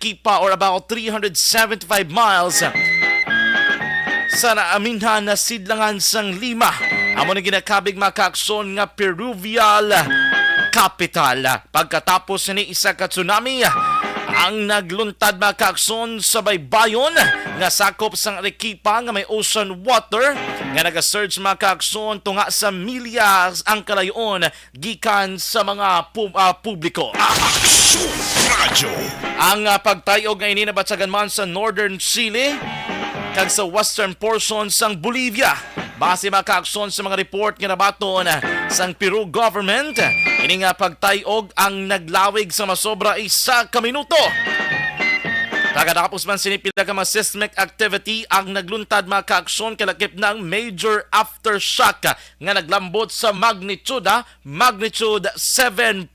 Arequipa or about 375 miles sa naaminhan na sidlangan sang Lima. Amo na ginakabig makaakson nga Peruvial capital. Pagkatapos ni isa ka tsunami ang nagluntad makaakson sa baybayon nga sakop sang Arequipa nga may ocean water nga nag-surge makaakson tunga sa milya ang kalayon gikan sa mga publiko. Ang pagtayog nga ini nabatsagan man sa Northern Chile kag sa western portion sang Bolivia. Base makaakson sa mga report nga nabaton sang Peru government, ini nga pagtayog ang naglawig sa masobra 1 ka minuto. Pagkatapos man sinipila ka mga seismic activity ang nagluntad makaakson kalakip ng major aftershock nga naglambot sa magnitude 7.6.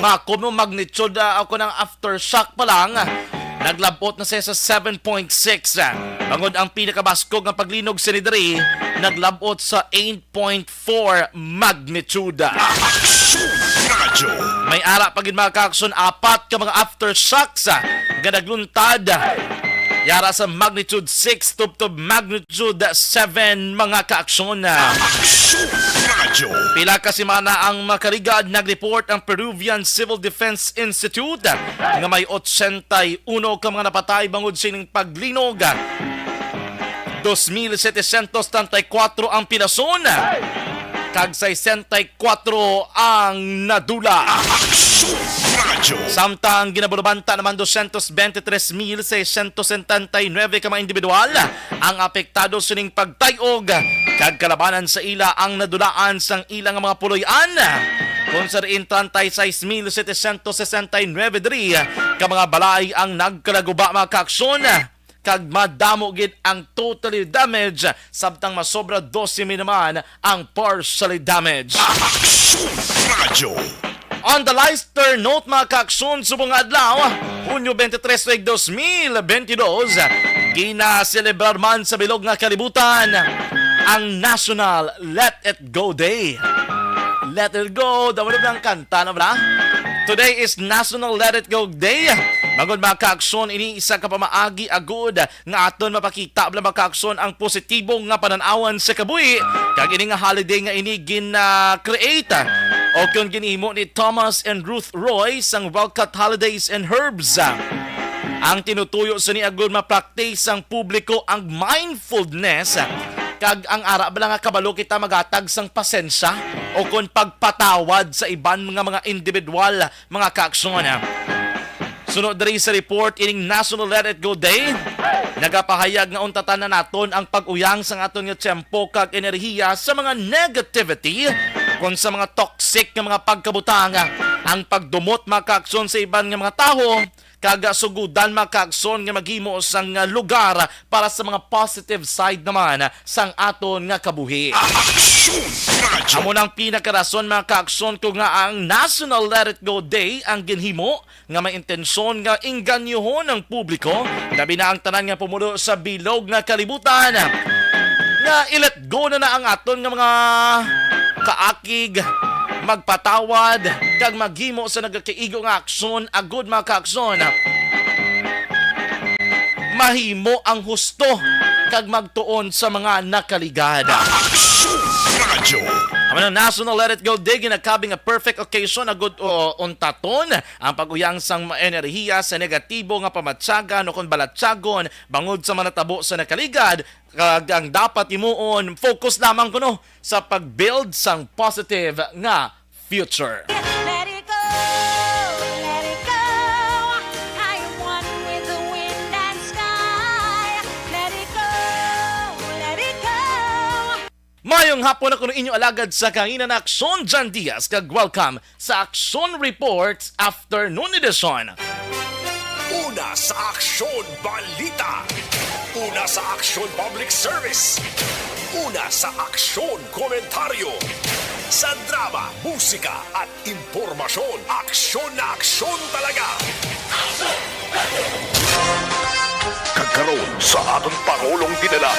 Makuno magnitude ako ng aftershock pa lang. Naglabot na siya sa 7.6. Bangod ang pinakabaskog ng paglinog sa nidari, naglabot sa 8.4 magnitude. May ara pagin mga kaakson, 4 ka mga aftershocks nga nagluntad. Yara sa magnitude 6 to magnitude 7 mga kaaksyon. Pila kasi mana ang makarigad nagreport ang Peruvian Civil Defense Institute nga may 81 ka mga napatay bangod sining paglinog. 2,734 ang pinason kag 64 ang nadula. Samtang ginabulubanta naman 223,679 ka mga individual ang apektado sining pagtayog kag kalabanan sa ila ang nadulaan sang ilang mga puloy-an. Kung sa rin 36,769 diri ka mga balay ang nagkalaguba mga kaaksyon kag madamo gid ang totally damage sabtang masobra 12 naman ang partially damaged. On the lighter note mga kaaksyon, subong adlaw, Hunyo 23, 2022, gina-celebrar man sa bilog nga kalibutan ang National Let It Go Day. Let It Go, daw ng kanta na ba? Today is National Let It Go Day. Bangod mga kaaksyon, ini isa ka pamaagi agud nga aton mapakita bala mga kaaksyon ang positibo nga pananawan sa kabuhi. Kag ini nga holiday nga ini gina-create o kung ginihimo ni Thomas and Ruth Roy sang Walcott Holidays and Herbs. Ang tinutuyo sa ni agud ma-practice ang publiko ang mindfulness kag ang ara bala nga kabalo kita magatag sang pasensya o kung pagpatawad sa iban mga individual mga kaaksyon. Sunod diri sa report ining National Let It Go Day, nagapahayag nga untatan na naton ang pag-uyang sa aton nga tiyempo kag enerhiya sa mga negativity kung sa mga toxic nga mga pagkabutang, ang pagdumot mga kaaksyon sa iban nga mga tawo kag sugudan mga kaaksyon nga maghimo sang lugar para sa mga positive side naman sang aton nga kabuhi. Amo nang pinakarason mga kaaksyon ko nga ang National Let It Go Day ang ginhimo nga may intensyon nga inganyohon ng publiko labi na ang tanan nga pumulo sa bilog nga kalibutan nga i-let go na ang aton nga mga kaakig magpatawad kag maghimo sa nagkaigo nga aksyon agud mga kaaksyon mahimo ang husto kag magtuon sa mga nakaligad. Ang National Let It Go Day ginakabing a perfect occasion na good untaton ang pag-uyang sang enerhiya sa negatibo nga pamatsagan o kung balatsagon bangod sa manatabo sa nakaligad kag ang dapat imuon focus lamang kuno sa pag-build sang positive nga future. Let it go, let it go. I am one with the wind and sky. Let it go, let it go. Mayong hapon ako ng inyong alagad sa kanina na Aksyon Jan Diaz kag welcome sa Aksyon Reports Afternoon Edition. Una sa Aksyon Balita. Una sa Aksyon Public Service. Una sa Aksyon Komentaryo. Sa drama, musika at impormasyon, aksyon na aksyon talaga. Kagkaroon sa atong Pangulong dinala.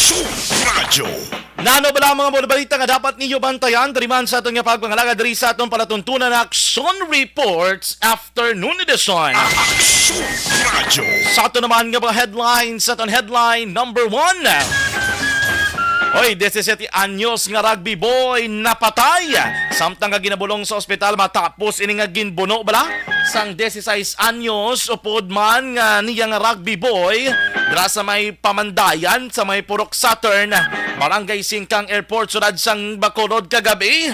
Aksyon Radyo. Nano bala mga mga balita nga dapat ninyo bantayan diriman sa atong pagpangalaga diri sa atong palatuntunan na Action Reports Afternoon Edition. Aksyon Radyo. Sa ato naman nga mga headlines, sa atong headline number 1. Hoy, 17 anyos nga rugby boy napatay. Samtang nga ginabulong sa ospital matapos ini nga ginbuno bala sang 16 anyos upod man nga niya nga rugby boy dira sa may Pamandayan sa may Purok Saturn, Barangay Singkang Airport sudad sang Bacolod kagabi.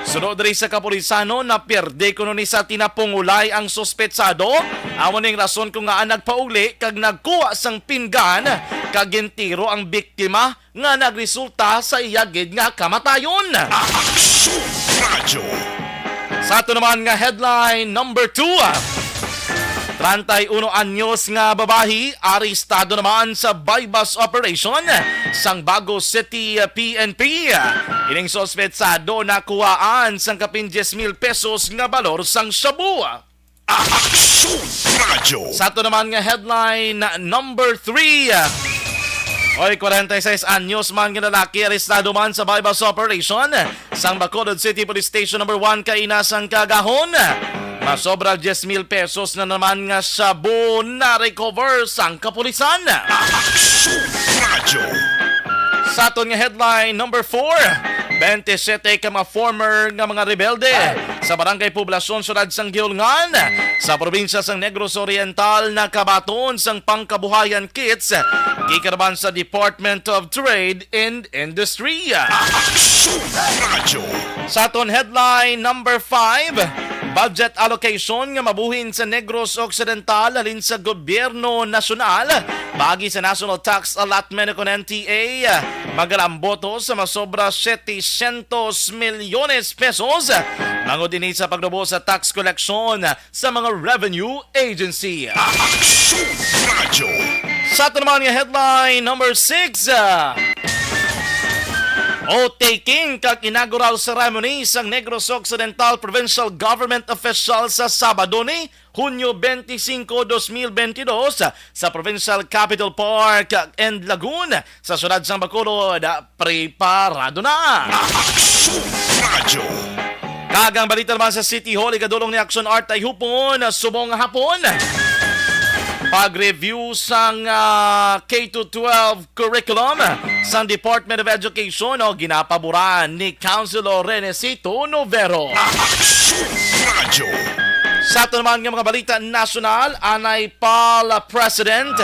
Sunod diri sa kapulisano na pierde kuno ni sa tinapungulay ang suspetsado. Amo ning rason kung nga nagpauli kag nagkuha sang pinggan kag gintiro ang biktima nga nagresulta sa iyagid nga kamatayon. Aksyon Radyo. Sa ato naman nga headline number 2. 31 anyos nga babahi arestado naman sa bypass operation sang Bago City PNP. Ining suspetsado nakuhaan sang kapin 10,000 pesos nga balor sang shabu. Aksyon Radyo. Sa ato naman nga headline number 3. Oy, 46 anyos man nga lalaki arestado man sa bypass operation sang Bacolod City Police Station number 1 kay inasang Kagahon. Masobra 10,000 pesos na naman nga shabu na recover sang kapulisan. Aksyon Radyo. Sa aton nga headline number 4. 27 ka mga former nga mga rebelde sa Barangay Poblasyon Sudad sang Giulngan sa probinsya sang Negros Oriental na kabaton sang pangkabuhayan kits gikarban sa Department of Trade and Industry. Aksyon Radyo. Sa aton headline number 5. Budget allocation nga mabuhin sa Negros Occidental halin sa gobyerno nasyonal bagi sa National Tax Allotment ng NTA magalamboto sa masobra 700 milyones pesos mangod din sa pagdubo sa tax collection sa mga revenue agency. Aksyon Radyo. Sa ato naman nga headline number 6. Taking kag inaugural ceremony sang Negros Occidental Provincial Government Official sa Sabado ni Hunyo 25, 2022 sa Provincial Capital Park and Lagoon sa siyudad sang Bacolod. Preparado na. Aksyon Radyo. Kagang balita naman sa City Hall, ikadulong ni Action Art ay hupon, subong hapon. Pag-review sang K-12 curriculum sang Department of Education o ginapaboran ni Councilor Renesito Novero. Aksyon Radyo. Sa ito naman ng mga balita nasyonal, anay Pal President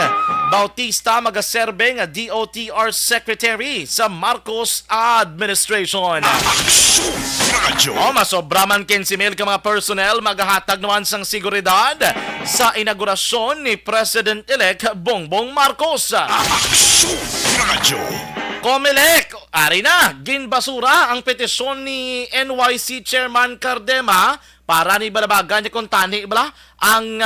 Bautista magaserbe nga DOTR Secretary sa Marcos Administration. Aksyon Radyo. Masobra man 15,000 ka mga personnel maghahatag naman sang seguridad sa inaugurasyon ni President-elect Bongbong Marcos. Aksyon Radyo. Comelec, ari na, ginbasura ang petisyon ni NYC Chairman Cardema para ni balabagan niya kung tani bala ang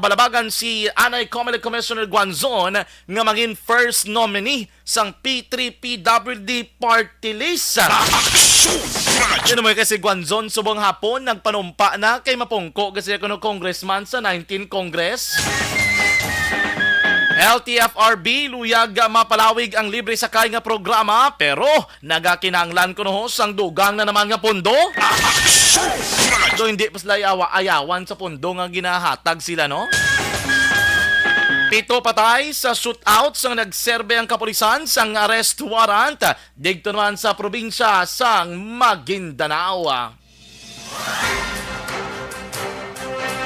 balabagan si Anay Comelec Commissioner Guanzon nga maging first nominee sang P3PWD Party List. Aksyon Radyo. Yun mo kasi Guanzon subong hapon nagpanumpa na kay mapungko kasi kuno congressman sa 19 Congress. LTFRB luyag mapalawig ang libre sakay nga programa pero nagakinanglan kuno sang dugang na naman nga pondo. Aksyon Radyo. So hindi pa sila ayawan sa pondo nga ginahatag sila, no? 7 patay sa shootout sang nagserbe ang kapulisan sang arrest warrant dito naman sa probinsya sang Maguindanao.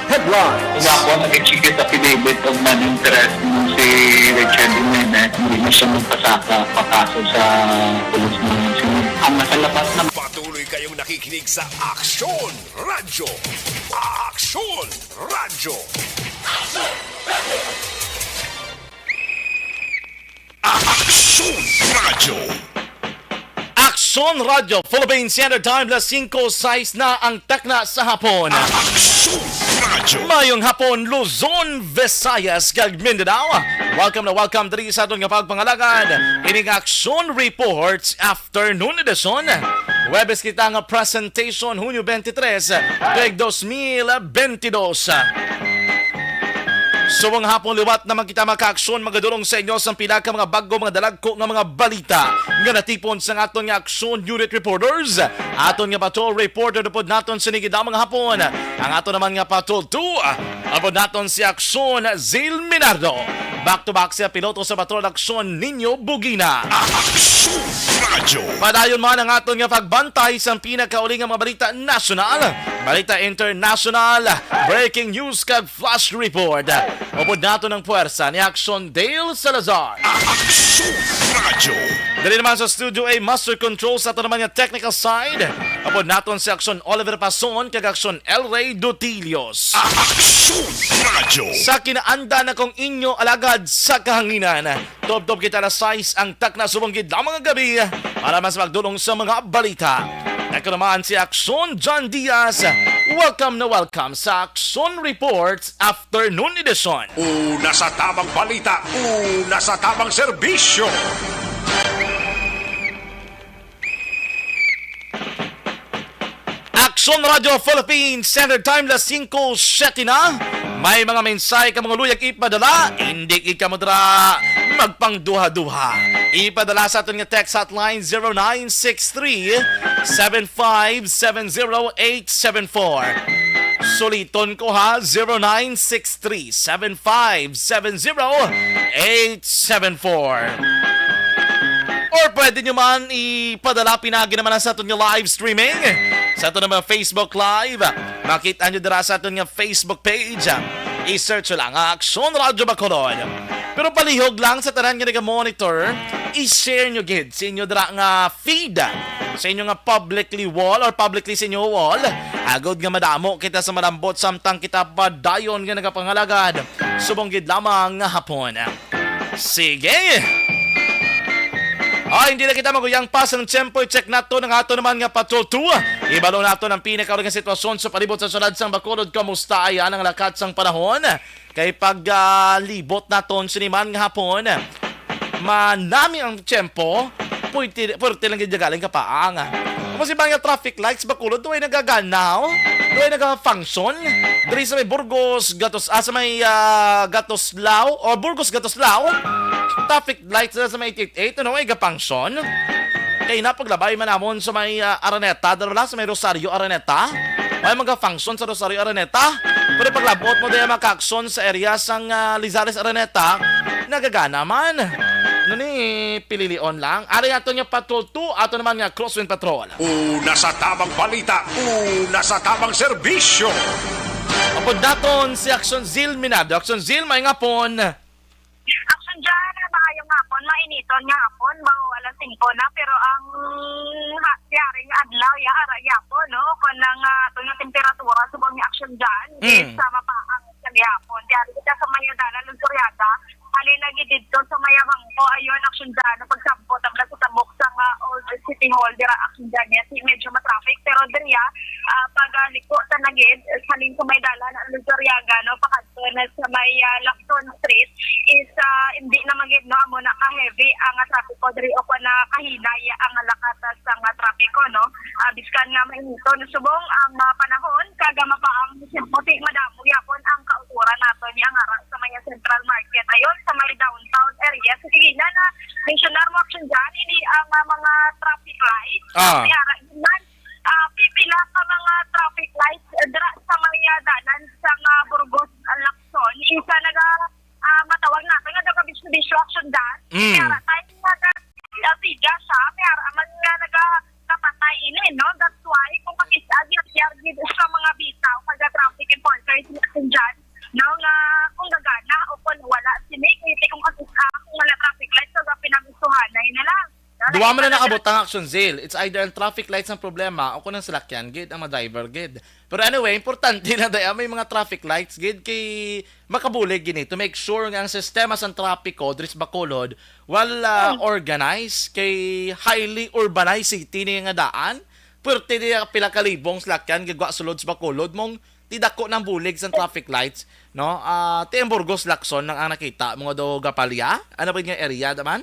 Headline. Nga po, nag-execute affidavit of non-interest nung si Richard Jimenez. Hindi na siya magpakaso sa pulis ng sinunod. Ang nasa labas na Patuloy kayong nakikinig sa Aksyon Radyo. Aksyon Radyo. Aksyon Radyo. Action Radio, Philippine Standard Time, las 5:06 na ang takna sa hapon. Aksyon Radyo. Mayong hapon, Luzon, Visayas, kag Mindanao. Welcome na welcome diri sa atong pagpangalagad. Ining Action Reports Afternoon Edition. Webes kita nga presentation Hunyo 23, kag 2022. Subong hapon liwat naman kita maka-aksyon magadulong sa inyo sa pinaka mga bago mga dalagko nga mga balita nga natipon sa aton nga aksyon unit reporters. Aton nga patrol reporter pod naton sinigid mga hapon. Ang aton naman nga patrol 2 apod naton si aksyon Zil Minardo. Back to back siya piloto sa patrol aksyon Ninyo Bugina. Aksyon Radyo. Padayon man ang aton nga pagbantay sa pinakauling nga mga balita nasyonal, balita international, breaking news kag flash report. Upod nato ng puwersa ni Aksyon Dale Salazar. Aksyon Radyo. Dali naman sa studio ay master control sa ato naman nga technical side. Upod naton si Aksyon Oliver Pason kag Aksyon El Rey Dotilios. Aksyon Radyo. Sa kinaanda na kong inyo alagad sa kahanginan. Top-top kita na size ang takna sumunggid na mga gabi para mas magdulong sa mga balita. Eko naman si Aksyon John Diaz. Welcome na welcome sa Aksyon Reports Afternoon Edition. Una sa tamang balita, una sa tamang serbisyo. Aksyon Radio Philippines Standard Time las 5:07 na. May mga mensahe ka mga luyag ipadala, hindi ka mo dra magpangduha-duha. Ipadala sa aton nga text hotline 0963-7570874. Suliton ko ha, 0963-7570874. Or pwede nyo man ipadala pinagi naman sa aton nga live streaming sa aton nga Facebook Live. Makita nyo dira sa aton nga Facebook page. I-search lang Aksyon Radyo Bacolod. Pero palihog lang sa tanan nga monitor, i-share nyo gid sa inyo dira nga feed sa inyo nga publicly wall or publicly sa inyo wall. Agod nga madamo kita sa malambot samtang kita padayon nga nagapangalagad. Subong gid lamang nga hapon. Sige! Hindi na kita maguyang pas ng tiyempo. I-check nato ng ato naman nga patrol 2. Ibalo nato ng pinakauling sitwasyon sa palibot sa sulad sang Bacolod. Kamusta ayan ang lakat sang panahon? Kay paglibot naton siniman nga hapon, manami ang tiyempo. Pwerte lang gidagaling kapaang. Kasi ba nga traffic lights Bacolod doon ay nagaganaw? Doon ay nag-function? Dari sa may Burgos, sa may Gatoslao o Burgos Gatoslao, traffic lights sa may 88, ano ay gapangsyon? Kaya napaglabay man namon sa may Araneta, dala sa may Rosario Araneta, ay mga-function sa Rosario Araneta, pero paglabot mo dahil makakson sa area sang Lizares Araneta, nagagana man. Ano ni, pililion lang. Ari ato niya patrol 2, ato naman nga crosswind patrol. Una sa tamang balita, una sa tamang serbisyo. Apod naton si Aksyon Zil Minado. Aksyon Zil, may nga pon. Action dyan, maayong hapon, mainiton nga hapon, bago alas 5 na, pero ang yaring adlaw, po, no? Kung nang ito yung temperatura, subang yung action dyan, sa mapaang sa hapon. Diyan, kita sa Mayadala, Luzuriaga, halin lagi dito sa Mayamang ko, ayun, action dyan, pagsambot, ang sa tabok sa Old City Hall, dira action dyan, yes, medyo matraffic, pero diriya, pag liko sa nagid, halin sa Maydala, Luzuriaga, no? Pakadto na sa may Lacton Street, is hindi na magid no amo na ka-heavy ang traffic ko diri o na kahinay ang lakatas ang traffic ko no biskan nga mainito subong ang panahon kaga mapaang puti madamo yapon ang kauturan nato ni ang ara sa may Central Market ayon sa may downtown area sa sige na mentionar mo action dyan ini ang mga traffic lights ara man pipila sa mga traffic lights dira sa mga dalan sa Burgos Lacson isa naga matawag natin nga nagka-bisyo action dyan. Kaya tayo nga tiga siya, kaya man nga nagkapatay ini, no? That's why, kung makisag yung sa mga bitaw, pagka-traffic enforcers natin dyan, no? Nga kung gagana o kung wala, sinikiti kung wala traffic lights, so pinagustuhan na yun na lang. Duwa mo na nakabot ang Action Zil. It's either ang traffic lights ang problema o kung ang salakyan, gid, ang ma-driver, gid. Pero anyway, importante na dahil may mga traffic lights, gid, kay makabulig gini to make sure nga ang sistema sa trapiko, dris Bacolod, organized, kay highly urbanized city niya nga daan. Pwerte niya pila kalibong salakyan, gigwa sulod sa Bacolod, mong tidako ng bulig sa traffic lights, no? Burgos Lacson nang ang nakita, mga do Gapalya, ano ba yung area naman?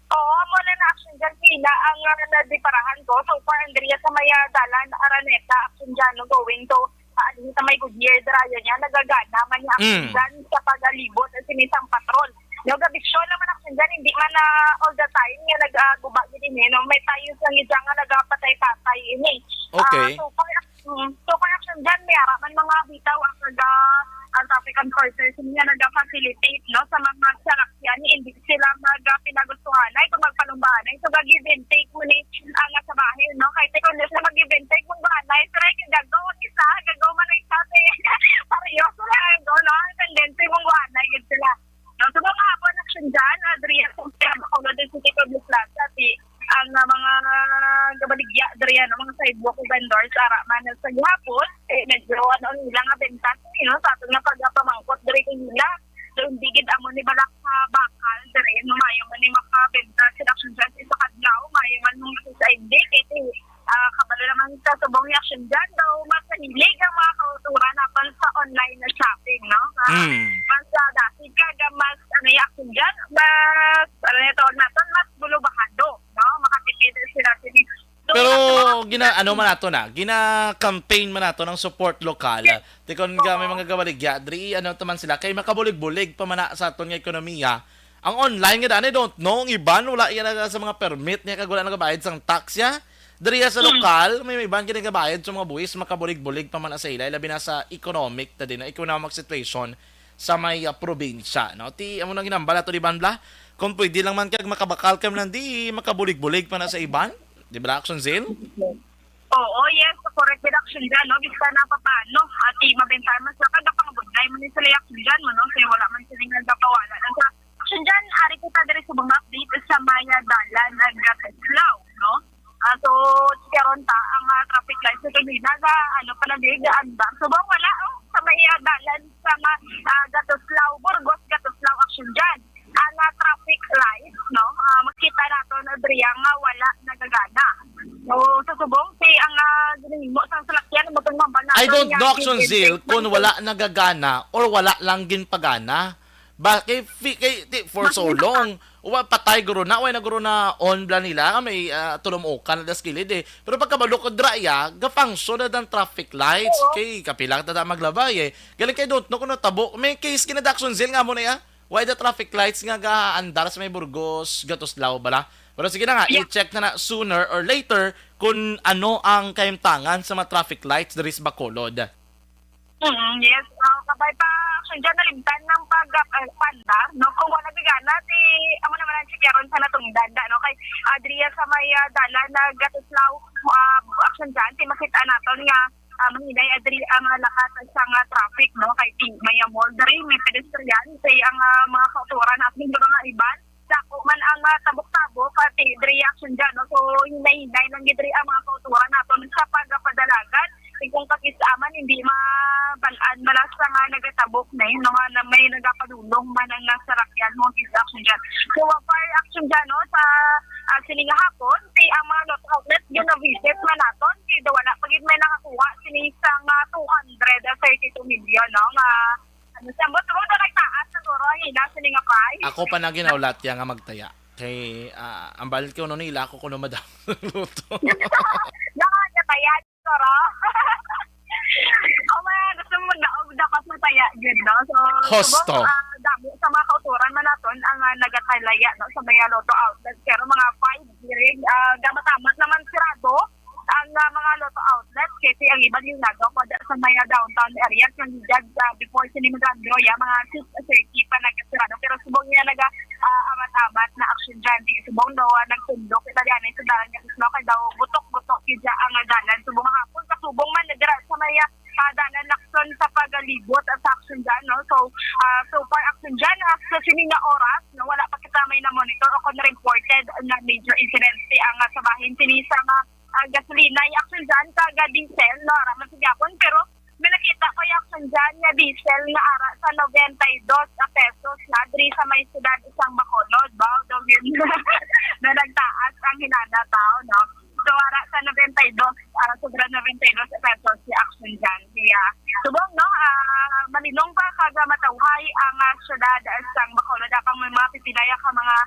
Oo, muna na action dyan sila ang nadiparahan ko. So far, Andrea sa Maya Dalan, Araneta, action dyan, no, going to din sa may Goodyear Draya niya, nagagana man niya action dyan sa pagalibot at sinisang patrol. No, gabiksyon naman action dyan, hindi man na all the time nga nag-guba din no? May tayo sa ngidya nga nagapatay-patay ini. Okay. So kung action dyan, may araman mga bitaw ang traffic enforcers niya nag-facilitate no, sa mga sarakyan, hindi sila pinagustuhan ay kung magpalumbahan so mag-give and take mo ni ang sa bahay no, kahit kung na mag-give and take mong bahay so like gagawin isa gagawa man ay sabi parehas na no, tendency mong bahay yun sila no, so mga hapon action dyan Adrian kung kaya din City Public Plaza ang mga gabaligya Adrian mga sidewalk vendors ara man sa gihapon medyo nila nga benta sa atong napagapamangkot diri kay nila doon digid amo ni balak sa bakal diri no mayo man ni makabenta sa action dyan sa kadlaw mayo man nung sa indik kabalo naman sa subong action dyan daw mas nilig ang mga kauturan napan sa online na shopping no mas dati kaga mas action dyan mas mas bulubahado no makatipid sila pero gina-campaign man nato ng support lokal. Tikon may mga gawaligya, diri taman sila kay makabulig-bulig pa man sa aton nga ekonomiya. Ang online nga dani don't know, ang iban wala yan sa mga permit niya kag wala nagabayad sang tax ya. Diri sa lokal, may iban ginabayad sa mga buwis makabulig-bulig pa man sa ila, labi na sa economic situation sa may probinsya, no? Ti amo nang ginambala to di banbla. Kung pwede lang man kag makabakal kam lang di makabulig-bulig pa na sa iban. Di ba, Action Zale? Oo, yes. Correct reduction dyan, no? Bisa na paano. At mabentahan man sila. Kagapangabunday mo ni sila action dyan, no? Kaya wala man silang nagkapawala. Sa action dyan, ari kita dari sa mga update sa Maya Dalan at Gatislaw, no? So, karon ta, ang traffic lights sa kanina na, gaandar. So, bang wala, sa Maya Dalan sa Gatislaw, Burgos, Gatislaw action dyan. Ang traffic lights, no? Makita nato na Adria nga wala nagagana. So, susubong ang ginimo sa salakyan mo itong mambana. I don't know, Action Zale, kung wala nagagana or wala lang ginpagana. Bakit for so long, patay guro na, naguro na on bla nila, may tulumukan na skilid eh. Pero pagkabalukod draya, gafunction na ng traffic lights, kay kapilang tata maglabay eh. Galing kay don't know kung natabo, may case kinada Action Zale nga mo na ya. Why the traffic lights nga gaandar sa may Burgos, Gatoslao bala? Pero sige na nga, i-check na sooner or later kung ano ang kaimtangan sa mga traffic lights diri sa Bacolod. Yes, kabay pa action dyan nalimtan ng pagpandar, no? Kung wala bigana, amo naman ang sikaron sa natong danda, no? Kay Adria sa may dala na Gatoslao action dyan, makita naton nga mahinay adri ang lakas sa traffic no kay may mall diri may pedestrian say ang mga kauturan natin mga iban dako man ang tabok-tabok at reaction dyan no so hinay-hinay lang gidri ang mga kauturan naton sa pagpadalagan kung kakisaman hindi mabalaan malas nga nagatabok na yun nga may nagapadulong man ang nasarakyan mo action dyan so fire action dyan no sa sining hapon ang mga lot outlet yung na-visit man naton kaya wala pagid may nakakuha sinisang 232 million no nga sambot mo na nagtaas siguro hina sining kay ako pa na ginaulat ya nga magtaya kay ang balit ko no nila ako kuno madam luto nakataya siguro gusto mo dapat mataya good no so hosto dami sa mga kauturan man naton ang nagatalaya no sa mga loto outlet pero mga 5 ring gamatamat naman sirado ang mga loto outlet kasi ang iba yung nagaw po sa mga downtown area yung before sinimagandro mga 6:30 pa nagasirado pero subong niya amat-amat na action dyan subong daw nagtundok italianay sa dalan kasi kay daw butok-butok kaya ang dalan subong hapon kasubong man nagdira sa mga dalan lakson sa pagalibot at action dyan no so far action dyan sa sininga oras no wala pa kita may na monitor o kung reported na major incidents ang sa bahin sinisa gasolina yung action dyan kaga diesel no raman sa Japon pero may nakita ko yung action dyan na diesel na ara sa 92 pesos na diri sa may siyudad isang Bacolod ba daw yun na nagtaas ang hinana tao no so ara sa 92 sobra 92 pesos si action dyan kaya subong no malinong pa kaga matawhay ang siyudad isang Bacolod apang may mga pipilaya ka mga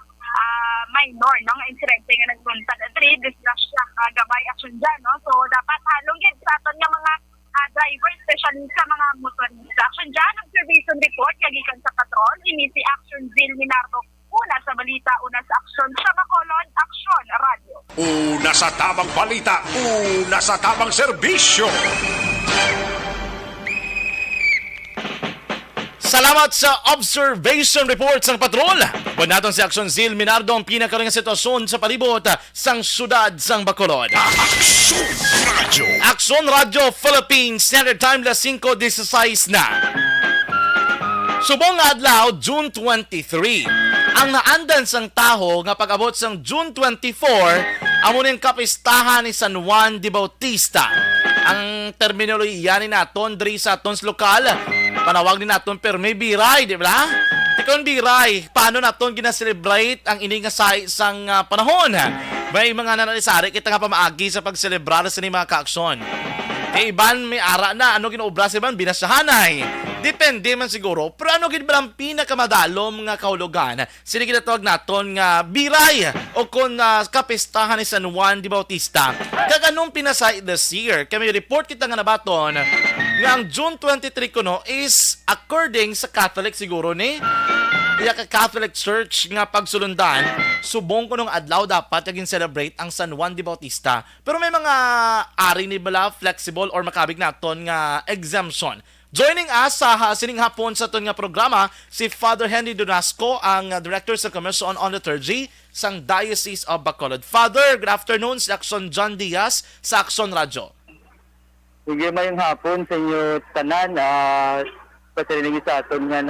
minor no nga insidente nga nagbuntad at 3 distraction gamay action dyan no so dapat halong gid sa aton nga mga driver, especially sa mga motorista. Action dyan, observation report, kagikan sa patrol, ini si Action Zil Minardo. Una sa balita, una sa aksyon sa Bacolod, Action Radio. Una sa tamang balita, una sa tamang serbisyo. Salamat sa observation reports ng patrol. Buwan natin si Action Zil Minardo ang pinakaring sitwasyon sa palibot sang syudad sang Bacolod. Action Radio. Action Radio Philippines Standard Time las 5:16 na. Subong nga adlaw June 23. Ang naandan sang taho nga pag-abot sang June 24 amo ning kapistahan ni San Juan de Bautista. Ang terminolohiya ni naton diri sa atons lokal panawag ni naton per may biray, di ba? Tikon biray, paano naton gina-celebrate ang ini nga sa isang panahon? May mga nanalisari kita nga pamaagi sa pag-celebrar sa ni mga kaaksyon. Eh, iban may ara na, ano ginoobra sa iban, binasahanay. Depende man siguro, pero ano gid ba ang pinakamadalom nga kahulugan? Sino ginatawag naton nga biray o kung kapistahan ni San Juan de Bautista. Kaganong pinasay this year, kami report kita nga nabaton nga ang June 23 kuno is according sa Catholic siguro ni iya ka Catholic Church nga pagsulundan, subong ko nung adlaw dapat naging celebrate ang San Juan de Bautista. Pero may mga ari ni bala flexible or makabig naton nga exemption. Joining us sa sining hapon sa ton nga programa si Father Henry Donasco, ang Director sa Commission on Liturgy sang Diocese of Bacolod. Father, good afternoon. Si Action John Diaz sa Action Radio. Sige, mayong hapon sa inyo tanan. Pasarinig sa aton nga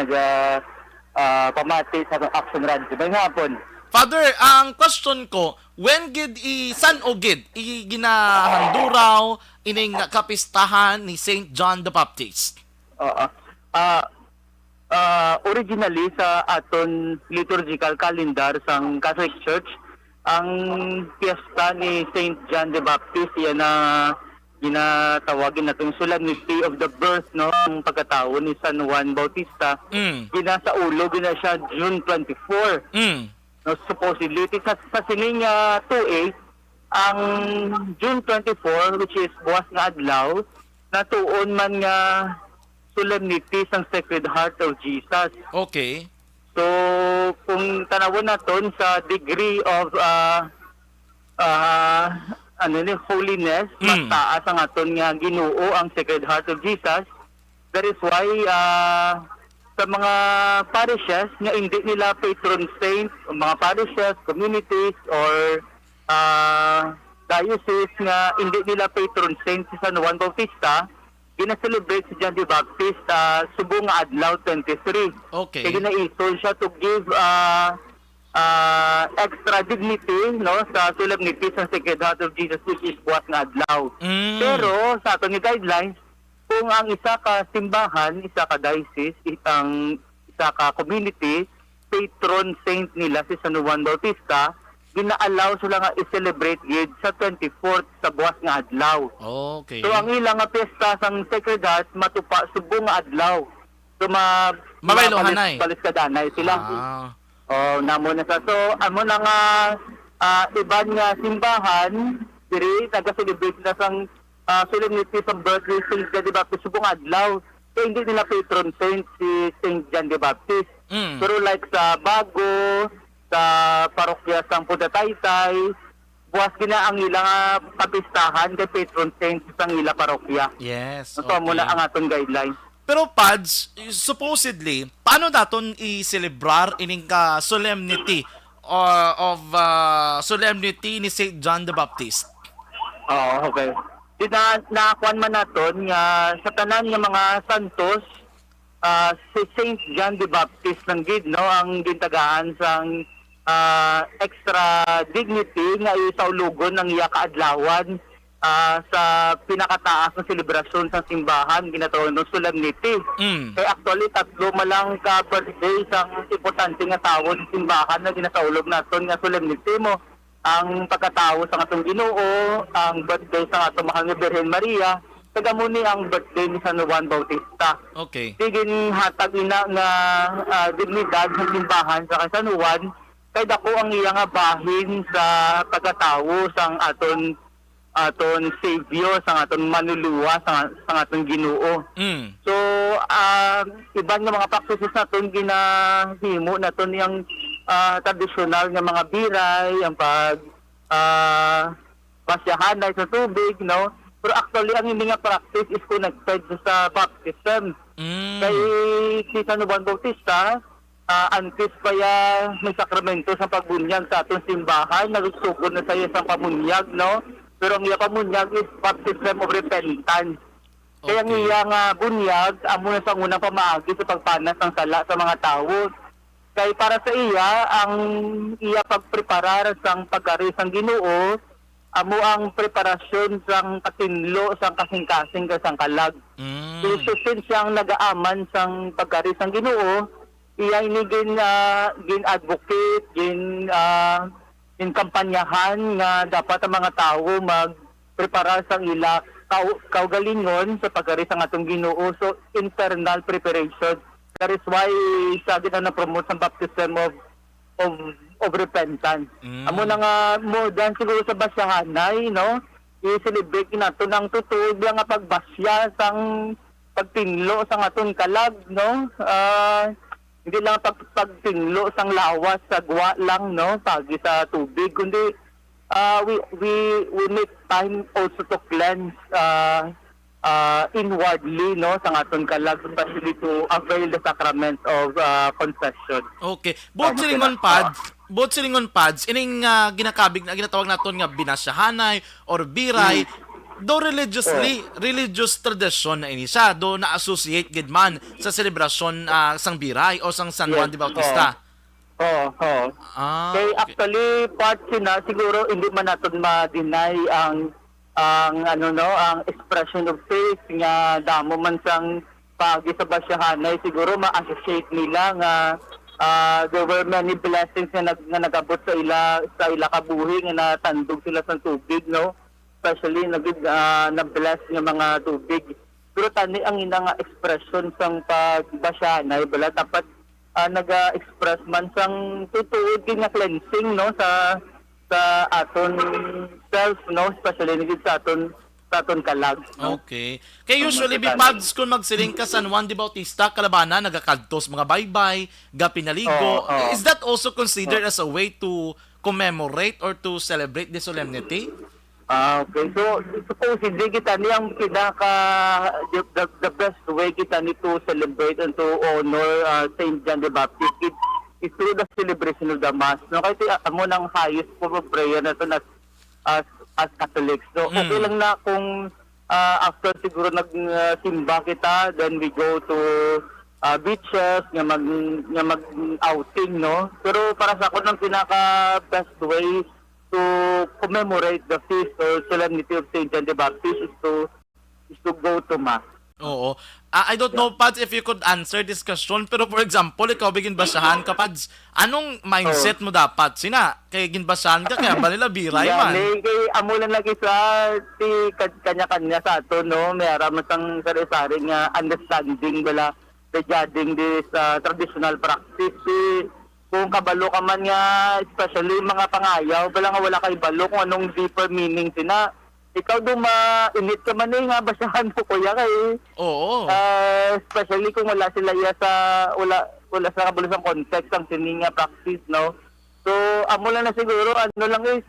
pamati sa atong Action Radio. Mayong hapon. Father, ang question ko, when gid san o gid ginahanduraw ining kapistahan ni Saint John the Baptist? Originally sa aton liturgical calendar sang Catholic Church, ang piyesta ni Saint John the Baptist yan na ginatawagin natong solemnity of the birth no ng pagkatao ni San Juan Bautista. Ginasaulo gina siya June 24. No, supposedly sa sining 2A ang June 24, which is buwas nga adlaw, natuon man nga solemnity sang Sacred Heart of Jesus. Okay. So kung tanawon naton sa degree of holiness, mas taas ang aton nga Ginoo ang Sacred Heart of Jesus. That is why sa mga parishes nga hindi nila patron saint, mga parishes, communities or diocese nga hindi nila patron saint si San Juan Bautista, gina-celebrate si John the Baptist subong nga adlaw 23. Okay. Kaya gina-isol siya to give extra dignity no sa solemnity sa Sacred Heart of Jesus, which is buwas nga adlaw. Pero sa aton nga guidelines, kung ang isa ka simbahan, isa ka diocese, isa ka community, patron saint nila si San Juan Bautista, gina-allow sila nga i-celebrate gid sa 24th sa buwas nga adlaw. Okay. So ang ilang nga piyesta sang Sacred Heart matupa subong nga adlaw. So Mabaylohanay. Paliskadanay sila. Namo na sa. So amo na nga iban nga simbahan diri naga-celebrate na sang solemnity sa birthday Saint John the Baptist subong adlaw. So hindi nila patron saint si Saint John the Baptist. Pero like sa Bago, sa parokya sang Pudataytay, buwas gina ang ilang kapistahan kay patron saint sa ilang parokya. Yes. So muna ang aton guidelines. Pero Pads, supposedly, paano naton i-celebrar ining solemnity of solemnity ni Saint John the Baptist? Okay. Nakakuan man naton nga sa tanan nga mga santos, si Saint John the Baptist ng gid no ang gintagaan sang extra dignity nga isaulugon ng iya kaadlawan sa pinakataas na selebrasyon sa simbahan ginatawag ng solemnity. Kaya actually tatlo malang ka birthday sang importante nga tawo ng simbahan na ginasaulog naton nga solemnity mo. Ang pagkatawo sa atong Ginoo, ang birthday sa atong mahal nga Birhen Maria, tagamuni ang birthday ni San Juan Bautista. Okay. Tigin hatag ina nga dignidad sa simbahan sa San Juan, kay dako ang iya nga bahin sa pagkatawo sang aton aton Savior, sa aton manuluwa, sa aton Ginoo. Mm. So, iban nga mga practices naton ginahimo naton yung tradisyonal nga mga biray, ang pasyahanay sa tubig, no? Pero actually, ang hindi nga practice is connected sa baptism. Mm. Kay si San Juan Bautista, antes pa ya may sakramento sa pagbunyag sa atong simbahan, nagsugod na sa iya sa pamunyag, no? Pero ang iya pamunyag is baptism of repentance. Kaya ang Okay. iya nga bunyag, amo na sa unang pamaagi sa pagpanas ng sala sa mga tao. Kay para sa iya, ang iya pagpreparar sang pagkari sang Ginoo, amo ang preparasyon sang katinlo, sang kasing-kasing sang kalag. Mm. So since siyang nag-aaman sang pagkari sang Ginoo, iya ini gin-advocate, kampanyahan nga dapat ang mga tao magprepara sang ila kaugalingon sa pagkari sang atong Ginoo. So internal preparation. That is why sabi na promote sa baptism of repentance. Mm. Amo na nga more than siguro sa basyahanay, no? I-celebrate nato ng tutuod lang nga pagbasya sang pagtinglo sang atong kalag, no? Hindi lang pagtinglo sang lawas sa gwa lang, no? Pagi sa tubig, kundi we make time also to cleanse inwardly, no, sa aton kalag, especially to avail the sacrament of confession. Okay. Both silingon pads, ining ginakabig na ginatawag naton nga binasyahanay or biray, do religious tradition na ini siya, do na-associate gid man sa selebrasyon sang biray o sang San Juan de Bautista. Oo. Ah, Kaya okay. actually, part sina, siguro hindi man natin ma-deny ang expression of faith nga damo man sang pagi sa basyahanay, siguro ma-associate nila nga there were many blessings nga nagabot sa ila kabuhi nga natandog sila sa tubig, no? Especially na-bless nga mga tubig. Pero tani ang ina nga expression sang pagbasyahanay, bala dapat naga-express man sang tutuod nga cleansing, no, sa aton self, no, especially nagid sa aton kalag, no? Okay. Kaya usually, bipads kung magsiling ka San Juan de Bautista, kalabana, nagakadtos mga baybay, gapinaligo. Oo. Is that also considered as a way to commemorate or to celebrate the solemnity? Okay. So, supposedly kita niyang the best way kita ni to celebrate and to honor Saint John the Baptist is through the celebration of the Mass. No, kasi amo nang highest form of prayer na to as Catholics. So, okay lang na kung after siguro nagsimba kita, then we go to beaches, nga mag-outing, no? Pero para sa ako, ng pinaka-best way to commemorate the feast or solemnity of Saint John the Baptist is to go to Mass. Oo. I don't know, Pads, if you could answer this question, pero for example, ikaw bigin basahan ka, Pads, anong mindset mo dapat? Kaya ginbasahan ka, kaya ba nila biray man? Kay amo lang lagi sa kanya-kanya sa ato, no? May araman sang sari-sari nga understanding bala regarding this traditional practice. Kung kabalo ka man nga, especially mga pangayaw, bala nga wala kay balo kung anong deeper meaning sina. Ikaw init ka man nga basahan mo, kuya, kay especially kung wala sila wala sa kabalo sa context ang sininga practice, no? So amo lang na siguro lang is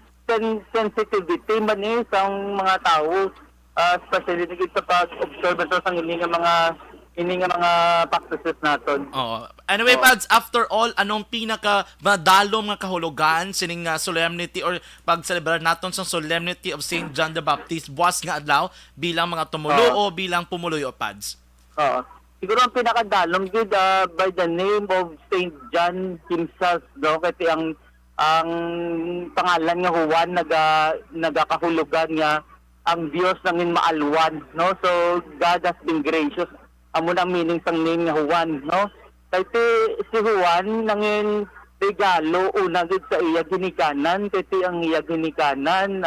sensitivity man ang mga tao, especially sa pag-observe sa mga practices naton. Oo. Anyway, Pads, after all, anong pinaka madalom nga kahulugan sining solemnity or pag-celebrar naton sa solemnity of Saint John the Baptist buwas nga adlaw bilang mga tumulo o bilang pumuloy o Pads? Siguro ang pinakadalom gid by the name of Saint John himself, no? Kasi ang pangalan nga Juan nagakahulugan nga ang Dios nangin maalwan, no? So God has been gracious. Amo na meaning sang name nga Juan, no? Kasi si Juan nangin regalo una gid sa iya ginikanan, kasi ang iya ginikanan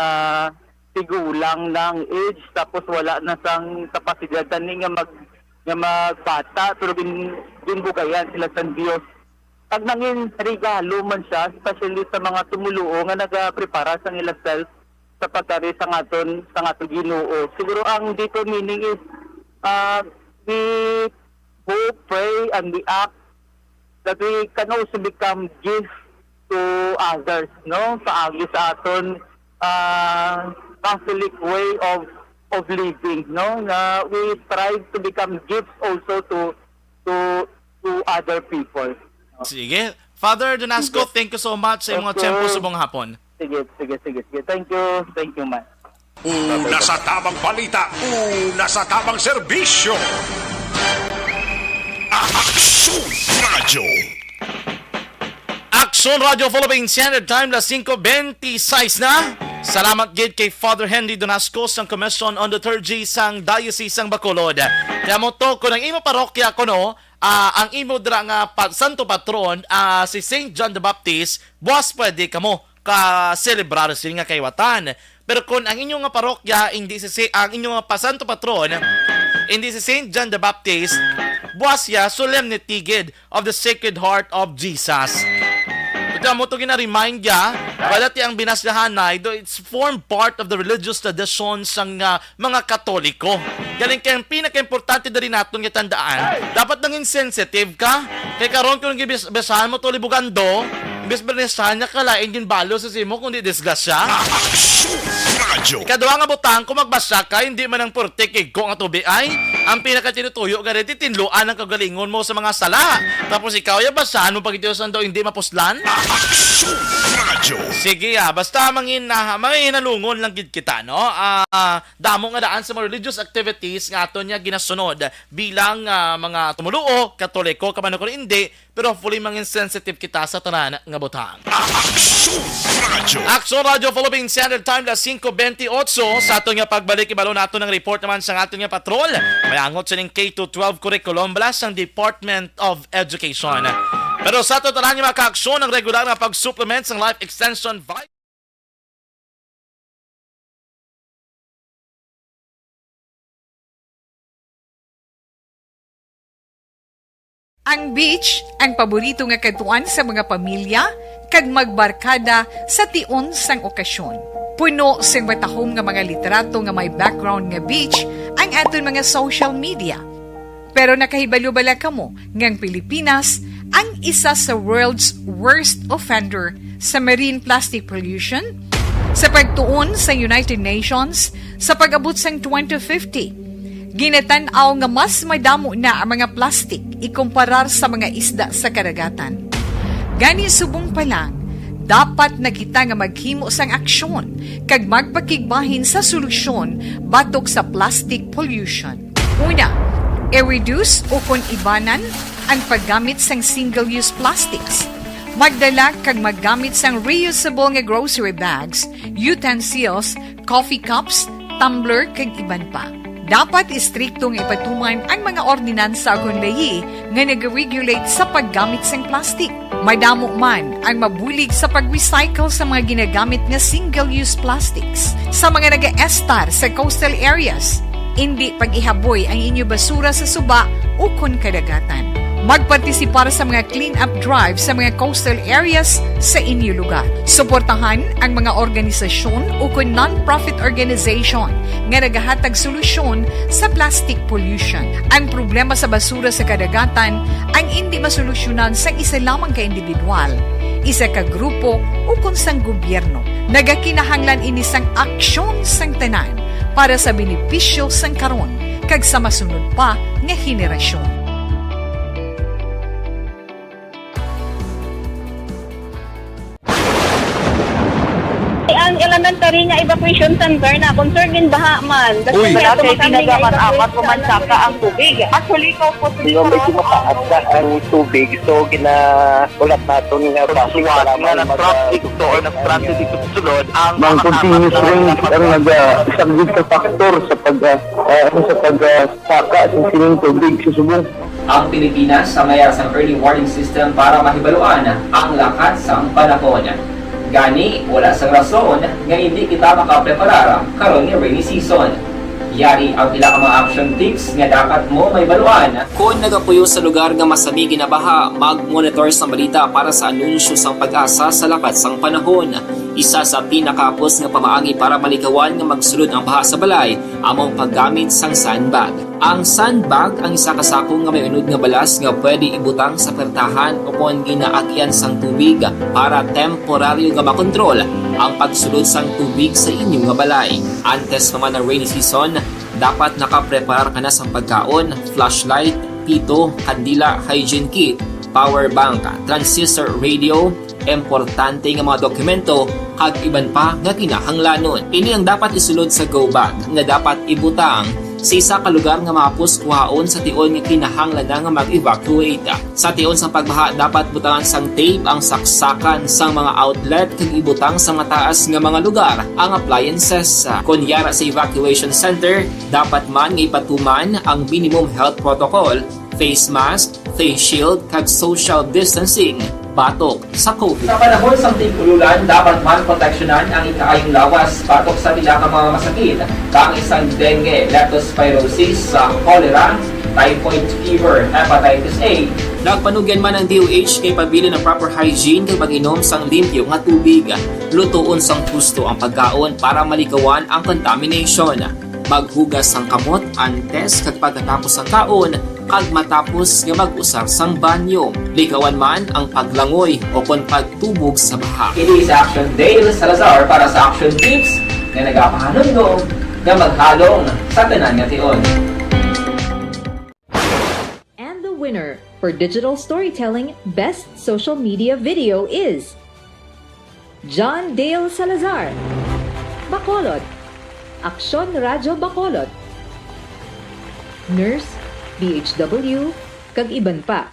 tigulang ng age, tapos wala na sang kapasidad ni nga magbata, pero binbugayan sila sa Dios. Pag nangin regalo man siya, especially sa mga tumuluo nga nagaprepara sa ila self sa pagkari sa ngaton Ginoo. Siguro ang dito meaning is we hope, pray, and we act that we can also become gift to others, no? Paagi sa aton Catholic way of living, no? Na we strive to become gifts also to other people. Sige. Father Donasco, thank you so much sa imong Okay. tiyempo subong hapon. Sige. Thank you, man. Una sa tamang balita, una sa tamang serbisyo. Action Radio. Action Radio Philippines Standard Time, las 5:26 na. Salamat gid kay Father Henry Donasco sang Commission on the Liturgy sang Diocese sang Bacolod. Kaya mo to, kung ang imo parokya kuno, ang imo dira nga santo patron si Saint John the Baptist, buwas pwede kamo ka-celebrar sila nga kaywatan. Pero kung ang inyong nga parokya hindi ang inyong nga santo patron hindi si Saint John the Baptist, buwas ya solemnity gid of the Sacred Heart of Jesus. Ito mo ito gina-remind ya, balati ang binasyahanay, though it's formed part of the religious traditions ng mga Katoliko. Galing kaya ang pinaka-importante na rin natin nga tandaan, dapat nang insensitive ka, kaya karon kung gibasahan mo ito libugando, imbes bernesahan niya kalain yung balo sa simo kung di disgrasya. Action Radio. Ikaduha nga butang, kung magbasa ka, hindi man ang portikig ko ang atubi ay, ang pinaka-tinutuyo ka rin, tinluan ang kagalingon mo sa mga sala. Tapos ikaw, basahan mo pag ito daw hindi mapuslan. Action Radio. Sige basta manginalungon lang gid kita, no? Damo nga daan sa mga religious activities nga ato niya ginasunod bilang mga tumuluo, Katoliko, kamano ko hindi, pero fully insensitive kita sa tanan nga butang. Action Radio. Action Radio Philippines Standard Time, las 5:28 sa ato nga pagbalik ibalo nato ng report naman sa ato nga patrol. Mayangot sa ning K-12 curriculum bala sang Department of Education. Pero sa ato tanan nga maka-aksyon ang regular na pag-supplement sang life extension vibe. Ang beach, ang paborito nga katuan sa mga pamilya, kag magbarkada sa tion sang okasyon. Puno sang matahom nga mga literato nga may background nga beach ang aton mga social media. Pero nakahibalo bala kamo ngang Pilipinas ang isa sa world's worst offender sa marine plastic pollution? Sa pagtuon sa United Nations, sa pag-abot sang 2050, ginatanaw nga mas madamo na ang mga plastic ikumparar sa mga isda sa karagatan. Gani subong pa lang, dapat na kita nga maghimo sang aksyon kag magpakigbahin sa solusyon batok sa plastic pollution. Una, i-reduce o kung ibanan ang paggamit sang single-use plastics. Magdala kag maggamit sang reusable nga grocery bags, utensils, coffee cups, tumbler kag iban pa. Dapat istriktong ipatuman ang mga ordinansa kung lahi nga nag-regulate sa paggamit sang plastic. Madamo man ang mabulig sa pag-recycle sa mga ginagamit nga single-use plastics. Sa mga nag-estar sa coastal areas, hindi pag-ihaboy ang inyo basura sa suba o kun kadagatan. Magpartisipar sa mga clean-up drive sa mga coastal areas sa inyo lugar. Suportahan ang mga organisasyon o kung non-profit organization nga nagahatag solusyon sa plastic pollution. Ang problema sa basura sa kadagatan ang hindi masolusyonan sa isa lamang ka individual, isa ka grupo o kung sang gobyerno. Nagakinahanglan ini sang aksyon sang tanan para sa benepisyo sang karon kag sa masunod pa nga henerasyon. Ang elementary nga evacuation center na concern din baha man. Uy, kaya kasi ginagaman apat evacuation pumansaka ang tubig. Actually, ikaw po Yung medyo mataas na ang tubig, so ginaulat natin nga Siwat nga nag-traffic to or nag-traffic dito sa sulod ang Mang continuous range ang nag-subject sa factor sa pagsaka sa sining tubig sa subong. Ang Pilipinas sa mayroon sa early warning system para mahibaluan ang lakas ng panahon. Gani, wala sa rason nga hindi kita makapreparar karon ni rainy season. Yari ang pila ka mga action tips nga dapat mo may baluan. Kung nagapuyo sa lugar nga masami ginabaha, mag-monitor sa balita para sa anunsyo sang pag-asa sa lakat sang panahon. Isa sa pinakapos nga pamaagi para malikawan nga magsulod ang baha sa balay, among paggamit sang sandbag. Ang sandbag ang isa kasakong nga may unod nga balas nga pwede ibutang sa pertahan upon ginaagyan sang tubig para temporaryo nga makontrol ang pagsulod sang tubig sa inyong nga balay. Antes naman ng rainy season, dapat nakapreparar ka na sa pagkaon, flashlight, pito, kandila, hygiene kit, power bank, transistor radio, importante nga mga dokumento kag iban pa nga kinahanglanon. Ini ang dapat isulod sa go bag nga dapat ibutang sa isa ka lugar nga mapus kuhaon sa tion nga kinahanglan nga mag-evacuate. Sa tion sa pagbaha dapat butangan sang tape ang saksakan sang mga outlet kag ibutang sa mataas nga mga lugar ang appliances. Kunyara sa evacuation center, dapat man nga ipatuman ang minimum health protocol, face mask, face shield kag social distancing batok sa COVID. Sa panahon sa tigululan, dapat man proteksyonan ang ikaayong lawas batok sa pila ka mga masakit, kang isang dengue, leptospirosis, cholera, typhoid fever, hepatitis A. Nagpanugyan man ang DOH kay pabili ng proper hygiene kay pag-inom sang limpyo nga tubig. Lutuon sang gusto ang pagkaon para malikawan ang contamination. Maghugas sang kamot antes kag pagkatapos ang kaon kag matapos nga mag-usar sang banyo. Likawan man ang paglangoy o kon pagtubog sa baha. It is Action Dale Salazar para sa Action Tips nga nagapahanundong nga maghalong sa tanan nga tion. And the winner for Digital Storytelling Best Social Media Video is John Dale Salazar, Bacolod, Aksyon Radyo Bacolod, Nurse, DHW, kag iban pa.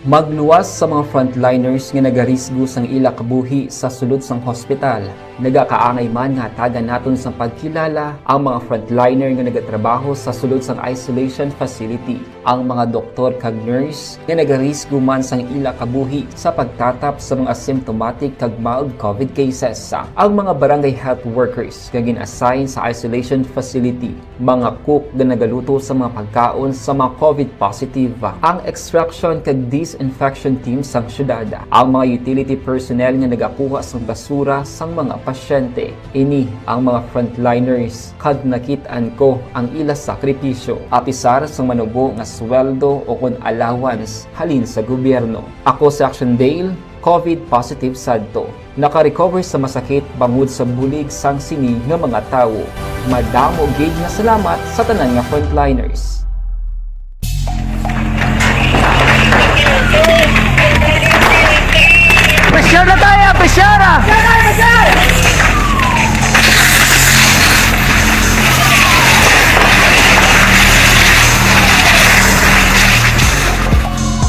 Magluwas sa mga frontliners nga nagarisgo sang ila kabuhi sa sulod sang hospital. Nagakaangay man nga tagan naton sang pagkilala ang mga frontliner nga nagatrabaho sa sulod sang isolation facility. Ang mga doktor kag nurse nga nagarisgo man sang ila kabuhi sa pagtatap sa mga asymptomatic kag mild COVID cases. Ang mga barangay health workers nga gin-assign sa isolation facility, mga cook nga nagaluto sa mga pagkaon sa mga COVID positive. Ang extraction kag disinfection team sang syudad, ang mga utility personnel nga nagakuha sang basura sang mga pasyente. Ini ang mga frontliners kag nakit-an ko ang ila sakripisyo apisar sang manubo nga sweldo o kon allowance halin sa gobyerno. Ako sa Action Dale, COVID positive sadto. Naka-recover sa masakit bangod sa bulig sang sini nga mga tawo. Madamo gid nga salamat sa tanan nga frontliners. Pressure na tayo! Pressure!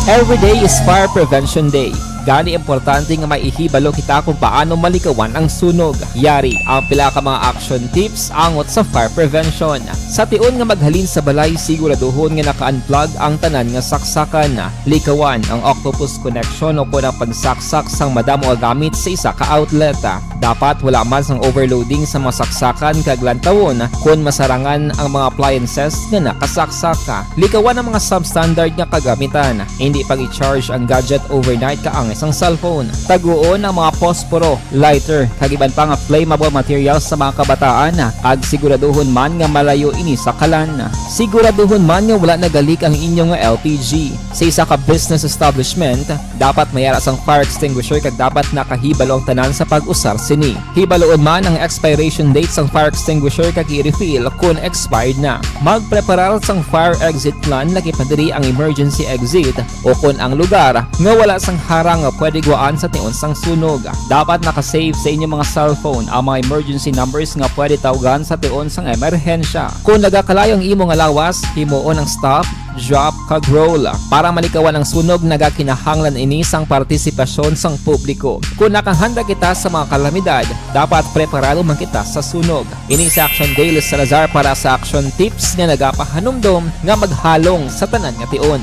Every day is Fire Prevention Day. Gani importante nga maihibalo kita kung paano malikawan ang sunog. Yari ang pila ka mga action tips angot sa fire prevention. Sa tion nga maghalin sa balay, siguraduhon nga naka-unplug ang tanan nga saksakan. Likawan ang octopus connection o po ng pagsaksak sang madamo nga gamit sa isa ka outlet. Dapat wala man sang overloading sa mga saksakan kag lantawon kung masarangan ang mga appliances nga nakasaksaka. Likawan ang mga substandard nga kagamitan. Hindi pag i-charge ang gadget overnight kaang isang cellphone. Taguon ang mga posporo, lighter, kag iban pa nga flammable materials sa mga kabataan. Kag siguraduhon man nga malayo ini sa kalan. Siguraduhon man nga wala nagalik ang inyong LPG. Sa isa ka business establishment, dapat mayara sang fire extinguisher kag dapat nakahibalo ang tanan sa pag-usar sini. Hibaloon man ang expiration date sang fire extinguisher kag i-refill kung expired na. Magpreparar sang fire exit plan laki padiri ang emergency exit o kung ang lugar nga wala sang harang nga pwede guaan sa tion sang sunog. Dapat nakasave sa inyong mga cellphone ang mga emergency numbers nga pwede tawagan sa tion sang emerhensya. Kung nagakalayo ang imo nga lawas, himuon ang stop, drop kag roll. Para malikawan ang sunog, nagakinahanglan ini sang partisipasyon sang publiko. Kung nakahanda kita sa mga kalamidad, dapat preparado man kita sa sunog. Ini sa Action Dale Salazar para sa Action Tips nga nagapahanumdom nga maghalong sa tanan nga tion.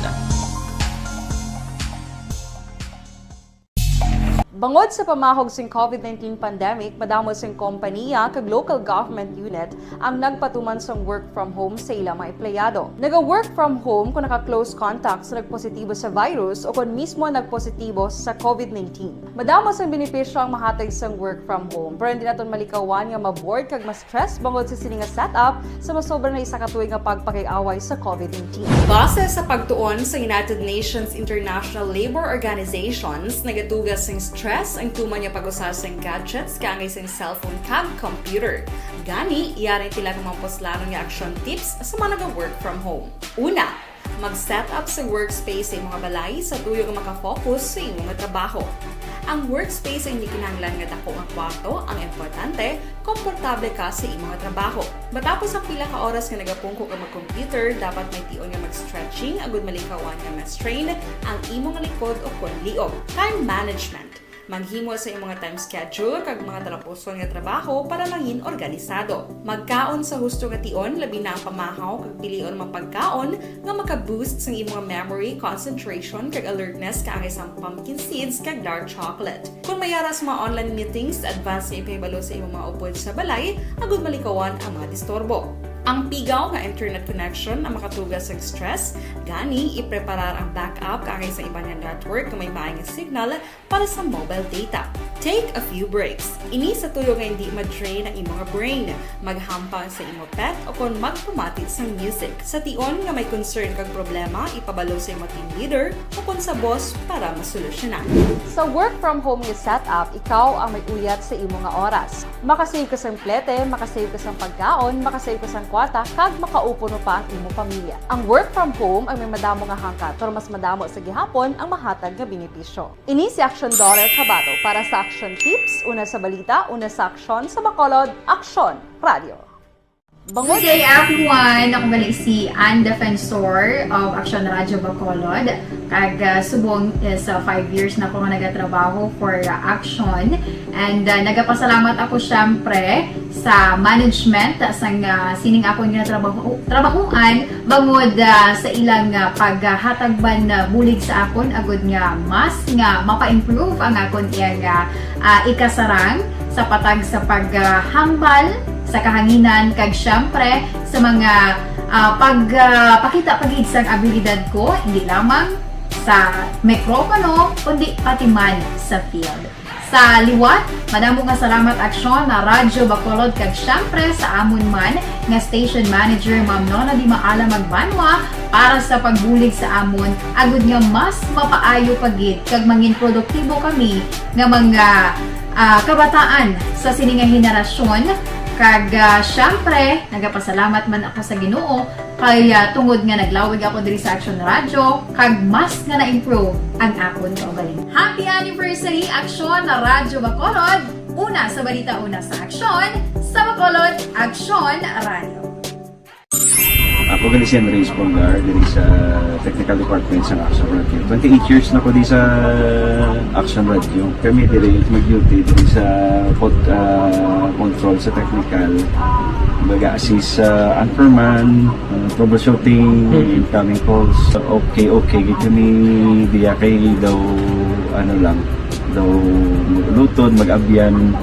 Bangod sa pamahog sing COVID-19 pandemic, madamo sing kompanya kag local government unit ang nagpatuman sang work from home sa ilang mga empleyado. Naga-work from home kung naka-close contact sa nagpositibo sa virus o kung mismo nagpositibo sa COVID-19. Madamo sang benepisyo ang mahatag sang work from home, pero hindi naton malikawan nga maboard kag ma-stress bangod sa sini nga setup sa masobra na isa ka tuig nga pagpakiaway sa COVID-19. Base sa pagtuon sa United Nations International Labor Organizations, nagatugas sing stress ang tuman niya pag-usasang gadgets kangay sing cellphone kag computer. Gani, iyaring tila ng mga poslanong nga action tips sa mga nag-work from home. Una, mag-set up sa workspace sa mga balay sa tuyo nga makafocus sa imong nga trabaho. Ang workspace ay hindi kinahanglan nga dako ang kwarto, ang importante, komportable ka sa imong nga trabaho. Matapos ang pila ka oras nga nagapungko ka mag-computer, dapat may tion nga mag-stretching agud malikawan nga ma-strain ang imong likod o kon liog. Time management. Manghimo sa imong mga time schedule kag mga talapuson nga trabaho para mangin organisado. Magkaon sa husto nga tion, labi na ang pamahaw kag pilion mga pagkaon nga maka-boost sa imong memory, concentration kag alertness kaangay sa pumpkin seeds kag dark chocolate. Kung mayaras mga online meetings, advance sa ipahibalo sa imong mga upod sa balay, agud malikawan ang mga disturbo. Ang pigaw nga internet connection ang makatugas sa stress, gani ipreparar ang backup kaangay sa iba nga network kung may maayong signal para sa mobile data. Take a few breaks. Ini sa tuyo nga hindi ma-drain ang imong brain, maghampang sa imong pet o kung magpumati sa music. Sa tion nga may concern kag problema, ipabalo sa imong team leader o kung sa boss para masolusyonan. Sa work from home nga setup, ikaw ang may uyat sa imong nga oras. Makasave ka sa plete, makasave ka sa pagkaon, makasave ka sa kwarta, kag makaupo no pa ang imong pamilya. Ang work from home ay may madamo nga hangkat, pero mas madamo sa gihapon ang mahatag nga benepisyo. Ini si Action Dorel Cabato para sa Action Tips, una sa balita, una sa aksyon sa Bacolod, Action Radio. Good day everyone! Ako balik si Ann Defensor of Action Radio Bacolod. Kag subong is 5 years na ako nga nagatrabaho for Action. And nagapasalamat ako syempre sa management sang sining ako nga trabahuan bangod sa ilang paghatag ban bulig sa akon agud nga mas nga mapa-improve ang akon iyang ikasarang sa patag sa paghambal sa kahanginan kag syempre sa mga pagpakita pagid sang abilidad ko hindi lamang sa mikropono kundi pati man sa field. Sa liwat, madamo nga salamat Aksyon na Radyo Bacolod kag syempre sa amon man nga station manager Ma'am Nona Di Maala Magbanwa para sa pagbulig sa amon agud nga mas mapaayo pagid kag mangin produktibo kami nga mga kabataan sa sininga henerasyon. Kag syempre, nagapasalamat man ako sa Ginoo kay tungod nga naglawig ako diri sa Action Radio kag mas nga na-improve ang akon kaugaling. Happy anniversary Action Radio Bacolod! Una sa balita, una sa aksyon sa Bacolod Action Radio. Ako gali si Enrique Espongar diri sa Technical Department sa Action Radio. 28 years na ko di sa Action Radio. Kami diri mag-duty diri sa control sa technical. Mag-assist sa anchorman, troubleshooting, incoming calls. Okay. Gito ni diya kay daw daw lutod, mag-abyan,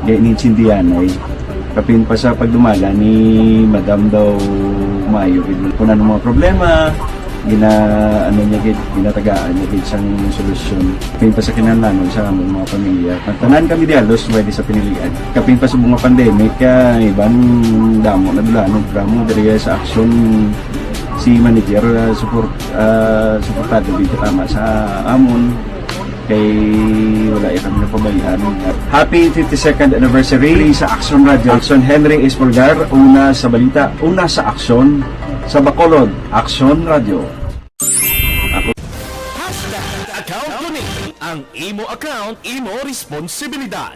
ganinsindihan ay kapin pa sa pagdumala ni Madam daw Mayo kung ano mga problema ginatagaan niya gid sang solusyon kapin pa sa kinahanglan sa among mga pamilya. Tanan kami dialos pwede sa pinilian kapin pa sa mga pandemic kay ibang damo na dulanog drama diri sa action si manager suportado gid tama sa amon kay wala kami napabayaan. Happy 52nd anniversary sa Action Radio. Action Henry Espolgar, una sa balita, una sa aksyon sa Bacolod, Action Radio. Account Kuning. Ang imo account, imo responsibilidad.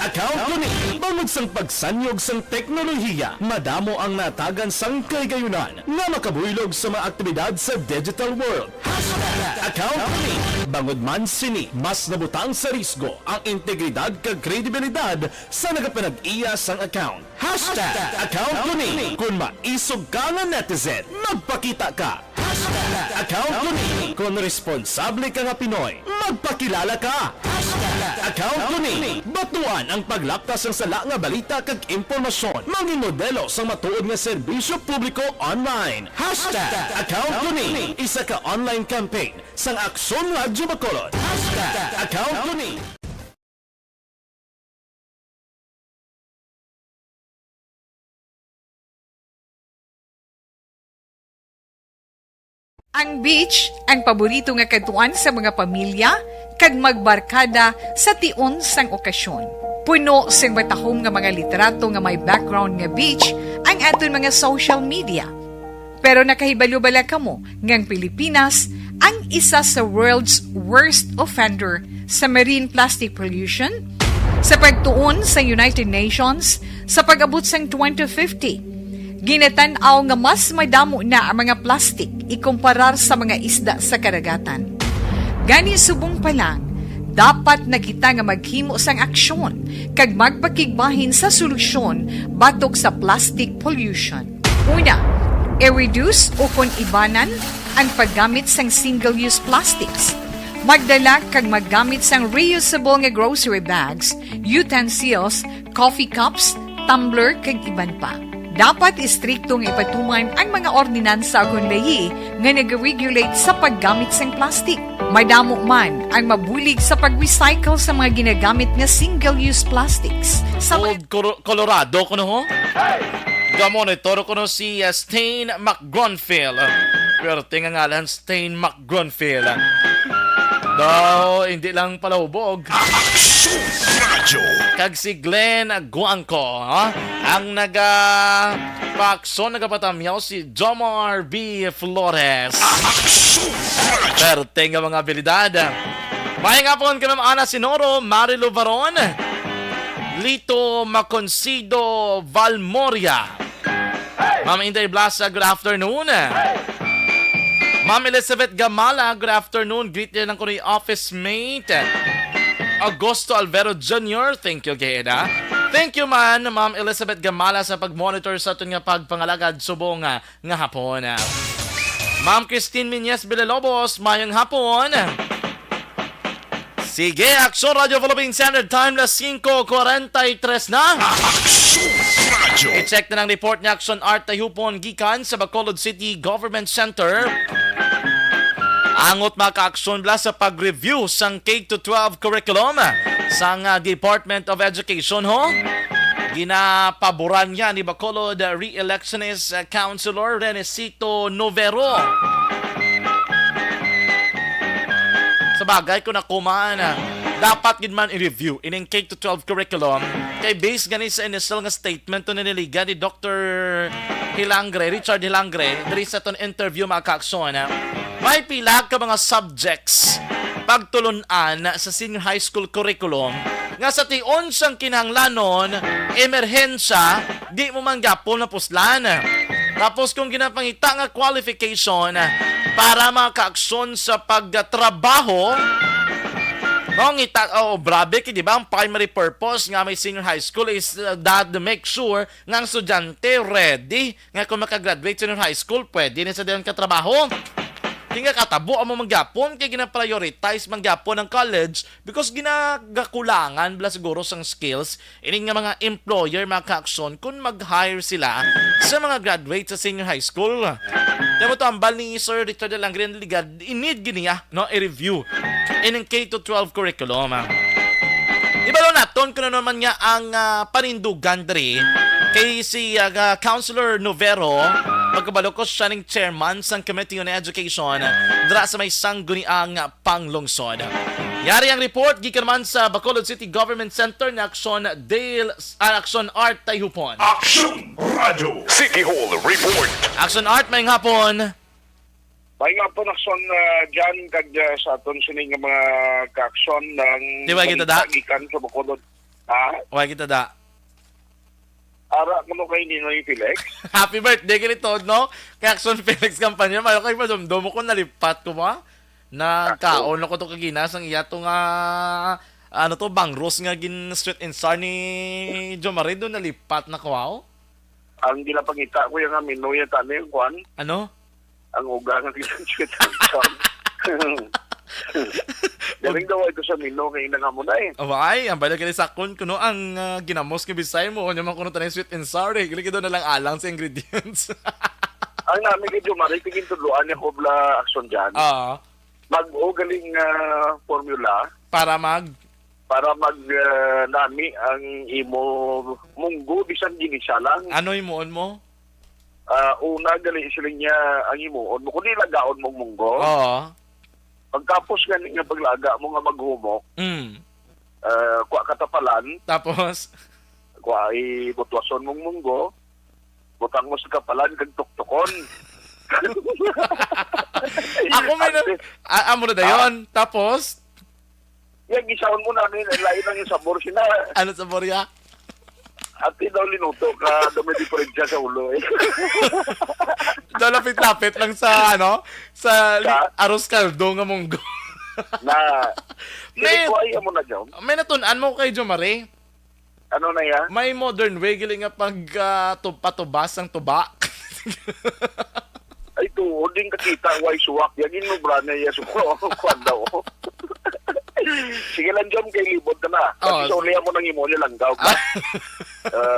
Account Kuning. Bangod sang pagsanyog sang teknolohiya, madamo ang natagan sang kaygayunan na makabuylog sa mga aktibidad sa digital world. Account Kuning. Bangod man sini, mas nabutang sa risgo ang integridad kag kredibilidad sa nagapanag-iya sang account. Account Kuning. Kung maisog ka nga netizen, magpakita ka. Account Kuning. Kung responsable ka nga Pinoy, magpakilala ka. Account Kuning. Batuan ang paglaktas ng sala nga balita kag impormasyon. Maging modelo sa matuod nga serbisyo publiko online. Account Kuning. Isa ka online campaign sang Aksyon Radyo Bacolod. Account Kuning. Ang beach ang paborito nga katuan sa mga pamilya kag magbarkada sa tion sang okasyon. Puno sing matahom nga mga literato nga may background nga beach ang aton mga social media. Pero nakahibalo bala kamo nga ang Pilipinas ang isa sa world's worst offender sa marine plastic pollution? Sa pagtuon sa United Nations sa pag-abot sang 2050, ginatanaw nga mas madamo na ang mga plastic ikumparar sa mga isda sa karagatan. Gani subong pa lang, dapat na kita nga maghimo sang aksyon kag magpakigbahin sa solusyon batok sa plastic pollution. Una, i-reduce o kung ibanan ang paggamit sang single-use plastics. Magdala kag maggamit sang reusable nga grocery bags, utensils, coffee cups, tumbler kag iban pa. Dapat istriktong ipatuman ang mga ordinansa agon lahi nga nag-regulate sa paggamit sang plastic. Madamo man ang mabulig sa pag-recycle sa mga ginagamit nga single-use plastics. Sa Old Colorado ko no ho? Gamonitor ko no si Stain McGronfield. Pero tinga ngalan Stain McGronfield. Daw, hindi lang pala hubog. Kag si Glenn Guangco, ang pakso nagapatamyaw si Jomar B. Flores. Pero tenga mga abilidad. May nga po ka Ana Sinoro, Marilo Varon, Lito Maconsido Valmoria, Ma'am Inday Blasa, good afternoon. Ma'am Elizabeth Gamala, good afternoon. Greet niya lang ko ni office mate Augusto Alvero Jr. Thank you, Geda. Thank you man, Ma'am Elizabeth Gamala sa pag-monitor sa aton nga pagpangalagad subong nga hapon. Ma'am Christine Minyes Villalobos, mayong hapon. Sige, Aksyon Radio Philippine Standard Time na 5:43 na. I-check na ng report ni Action Art Tayupon gikan sa Bacolod City Government Center. Angot mga ka-aksyon bla sa pag-review sang K-12 curriculum sang Department of Education ho. Ginapaboran niya ni Bacolod re-electionist Councilor Renesito Novero. Sa bagay ko na kumaan, dapat gid man i-review ining K-12 curriculum kay based gani sa initial nga statement to niliga ni Dr. Hilangre, Richard Hilangre, diri sa ton interview mga ka-aksyon. May pila ka mga subjects pagtulunan sa senior high school curriculum nga sa tion sang kinahanglanon emerhensya di mo man gyapon na puslan. Tapos kung ginapangita nga qualification para makaaksyon sa pagtrabaho, brabe, di ba? Ang primary purpose nga may senior high school is that to make sure nga ang estudyante ready nga kung makagraduate senior high school, pwede na sa diyan katrabaho. Tinga katabo ang manggapon kay gina-prioritize manggapon ng college because ginagakulangan bala siguro sang skills ini nga mga employer mga ka-aksyon kung mag-hire sila sa mga graduate sa senior high school. Demo to ambal ni Sir Richard Langre Ligad, i-need giniya no i-review ining K-12 curriculum. Ibalo naton kuno naman nga ang panindugan diri kay si Councilor Novero. Pagkabalokos siya ng chairman sang Committee on Education dra sa may sangguniang panglungsod. Yari ang report gikan man sa Bacolod City Government Center na Action Art Tayupon. Action Radio City Hall Report. Action Art, may hapon. May nga po nakson dyan kag sa aton sining mga ka-aksyon ng di ba kita da? Gikan sa Bacolod. Why kita da? Ara mo kay Ninoy Felix. Happy birthday ganito, no? Kay Action Felix Campanya. Mayo kay madumdum ko nalipat ko ba? Nagkaon ako to kaginas ang iya to nga bangros nga gin street and star ni Jomarido nalipat na ko. Ang ginapangita ko yung Minoy at Juan. Ano? ang uga ng kitang Galing daw ito sa mino kay ina nga mo na eh. Away, ang bala kini sakon kuno ang ginamos nga bisay mo, nya man kuno tanay sweet and sour. Gali daw na lang alang sa ingredients. Ang namin kay Jomari tigin tudloan niya kobla aksyon diyan. Mag-o galing formula para nami ang imo munggo bisan ginisa lang. Ano imuon mo? Una gali sila niya ang imuon mo kundi lagaon mong munggo. Pagkapos nga paglaga mo nga maghumok. Kuha katapalan. Tapos kuha ibutwason mong munggo. Butang mo sa kapalan kag tuktukon. Ako may amo na dayon. Tapos yung gisaon mo namin, lain lang yung sabor sina. Ano sabor ya? Ati daw linuto ka, dumi diferensya sa ulo eh. Daw lapit-lapit lang sa sa aros kaldo nga munggo. May mo na dyan. May natun-an mo kay Jomari. Ano na yan? May modern way giling nga pag patubas ang tuba. Ay tuod din kakita why suwak yagin mo brana ya suko kuan daw. Sige lang jom kay libot ka na. Kasi sa ulihan mo nang imo niya langgaw ka.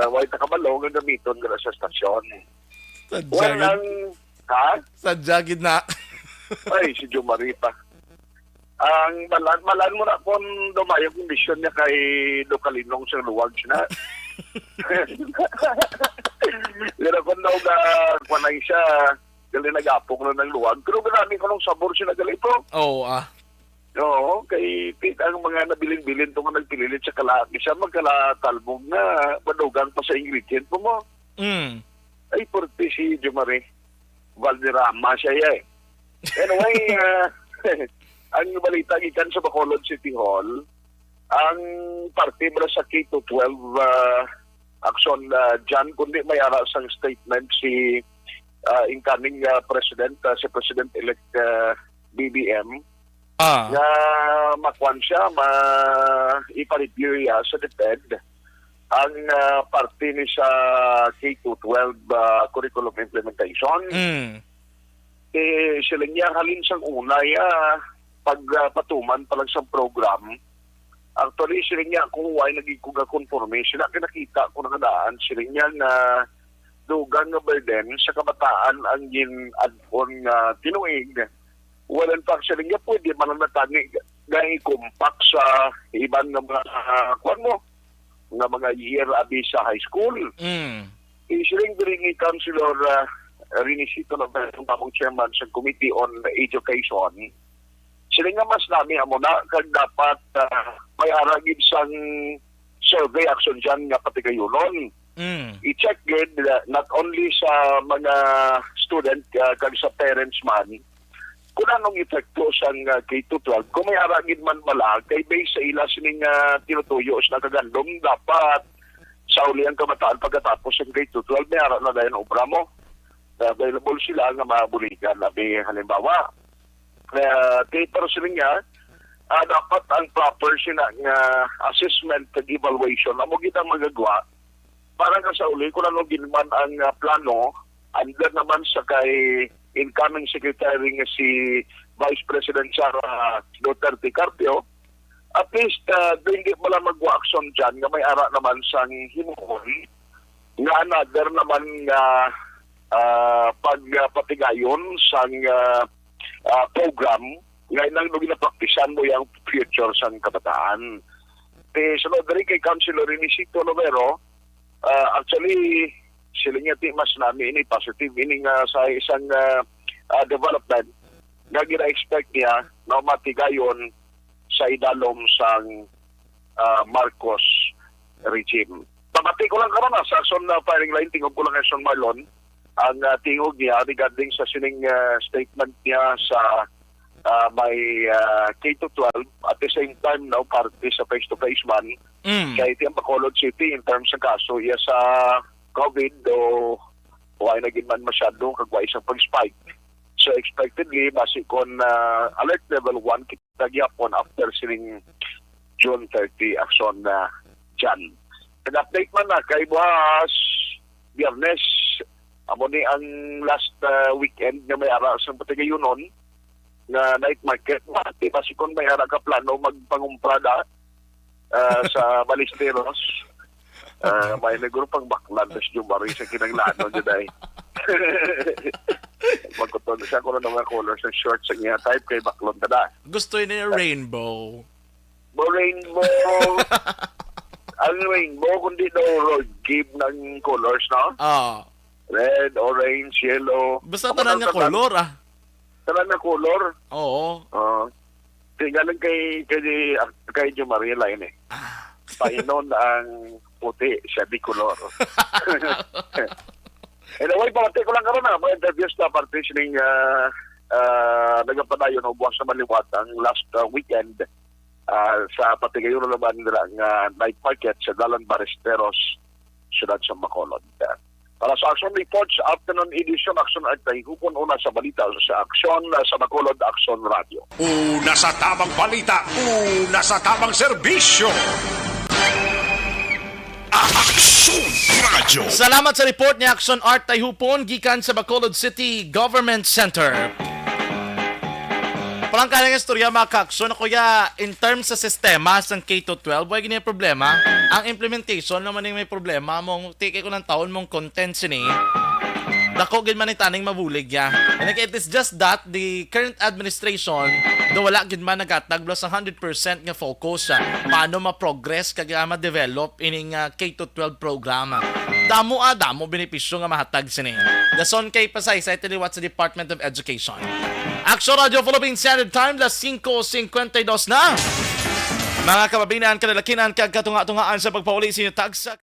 Why ta kabalo nga gamiton ka sa stasyon. Sadya gid na. Ay si Jomarita. Ang malan mo na kung dumayo kondisyon niya kay Dokalinong sa luwag siya na. Lira kung daw kwanay siya, gali nag-apong na ng luwag. Pero ganami ko nung sabor siya na galito. Oo, kay ang mga nabilin-bilin itong nagpililit sa kalaki siya, magkalatalbog na madugang pa sa ingredient mo. Ay, porte si Jomari. Valderrama siya eh. Anyway, ang balita gikan sa Bacolod City Hall, ang parte ba sa K-12 action dyan, kundi may aras ang statement si incoming president, si President-elect BBM, na makuan siya, ipa-review sa DepEd ang parte ni sa K-12 curriculum implementation. Sila niya halin sang unay pagpatuman pa lang sa program. Actually, sila niya kung why naging kuga-conforme, sila kinakita ko na kadaan, sila niya na dugang nga burden sa kabataan ang gin-add-on tinuig. Well, in fact, sila niya pwede mananatagi gayong compact sa ibang mga nga mga year abi sa high school. Silang biringi Councilor Rinisito ng tamang chairman sa Committee on Education. Sila nga mas nami amo na kag dapat may aragid sang survey action dyan nga pati kayunon. I-check gid not only sa mga student kag sa parents man kung anong epekto sang K-12. Kung may aragid man bala, kay base sa ila sining tinutuyo sa nakagandong, dapat sa uli ang kabataan pagkatapos ng K-12, may arag na dahil obra mo. Available sila nga mabuligan. Halimbawa, pero sila nga, dapat ang proper sila nga assessment and evaluation na mo kitang magagawa para ka sa uli kung anong ginman ang plano under naman sa kay incoming secretary nga si Vice President Sara Duterte Carpio, at least hindi mo lang mag-action dyan nga may ara naman sang himuhon nga another naman nga pagpatigayon sang program nga inang ginapraktisan mo yung future sang kabataan. Sunod rin kay Councilor Rinisito Lovero, actually sila nga mas namin ini positive ini nga sa isang development nga gina-expect niya na matigayon sa idalom sang Marcos regime. Pamati ko lang karon sa action na firing line tingog ko lang Son Marlon ang tingog niya regarding sa sining statement niya sa may K-12 at the same time now parte sa face-to-face man kaya iti ang Bacolod City in terms ng kaso iya sa COVID o ay naging man masyado kagwa isang pag-spike. So expectedly, base kon alert level 1 kita gyapon after sining June 30 action na dyan. Nag-update man na kay buhas Biyernes Amo ni ang last weekend nga may ara sa Patigayonon nga night market. Mati pa sikon may ara ka plano magpangumpra sa Balisteros. May naguro pang baklan na siya mari sa kinanglanon dyan ay. Magkuton siya ko ng mga colors ng shorts sa niya type kay baklon tada. Gusto niya rainbow. Rainbow. Ang rainbow kundi daw give ng colors, no? Red, orange, yellow. Basta tanan nga color Tanan na color? Oo. Tingnan kay Jo Maria Line Painon ang puti, siya di color. Anyway, pamati ko lang karon mga interviews na partitioning nagapadayon o buwas na maliwat ang last weekend sa Patigayon naman ng night market sa Dalan Baristeros, siyudad sa Bacolod. Para sa Action Reports, afternoon edition, Action at hupon una sa balita sa Action sa Bacolod, Action Radio. Una sa tamang balita, una sa tamang serbisyo. Action Radio. Salamat sa report ni Action Art Tayhupon gikan sa Bacolod City Government Center. Parang kaya nga istorya mga ka-action, kuya, in terms sa sistema sa K-12, wala ganyan problema. Ang implementation naman yung may problema mong tiki ko ng taon mong content sini. Dako gid man taning mabulig ya. And it is just that the current administration do wala gid man nagatag plus 100% nga focus sa paano ma-progress kag ma-develop ining K-12 program. Damo benepisyo nga mahatag sini. Dason kay Pasay sa tiliwat sa Department of Education. Action Radio Philippine Standard Time, las 5:52 na. Mga kababinan, kalalakinan, kag katunga-tungaan sa pagpauli sa inyo tagsa.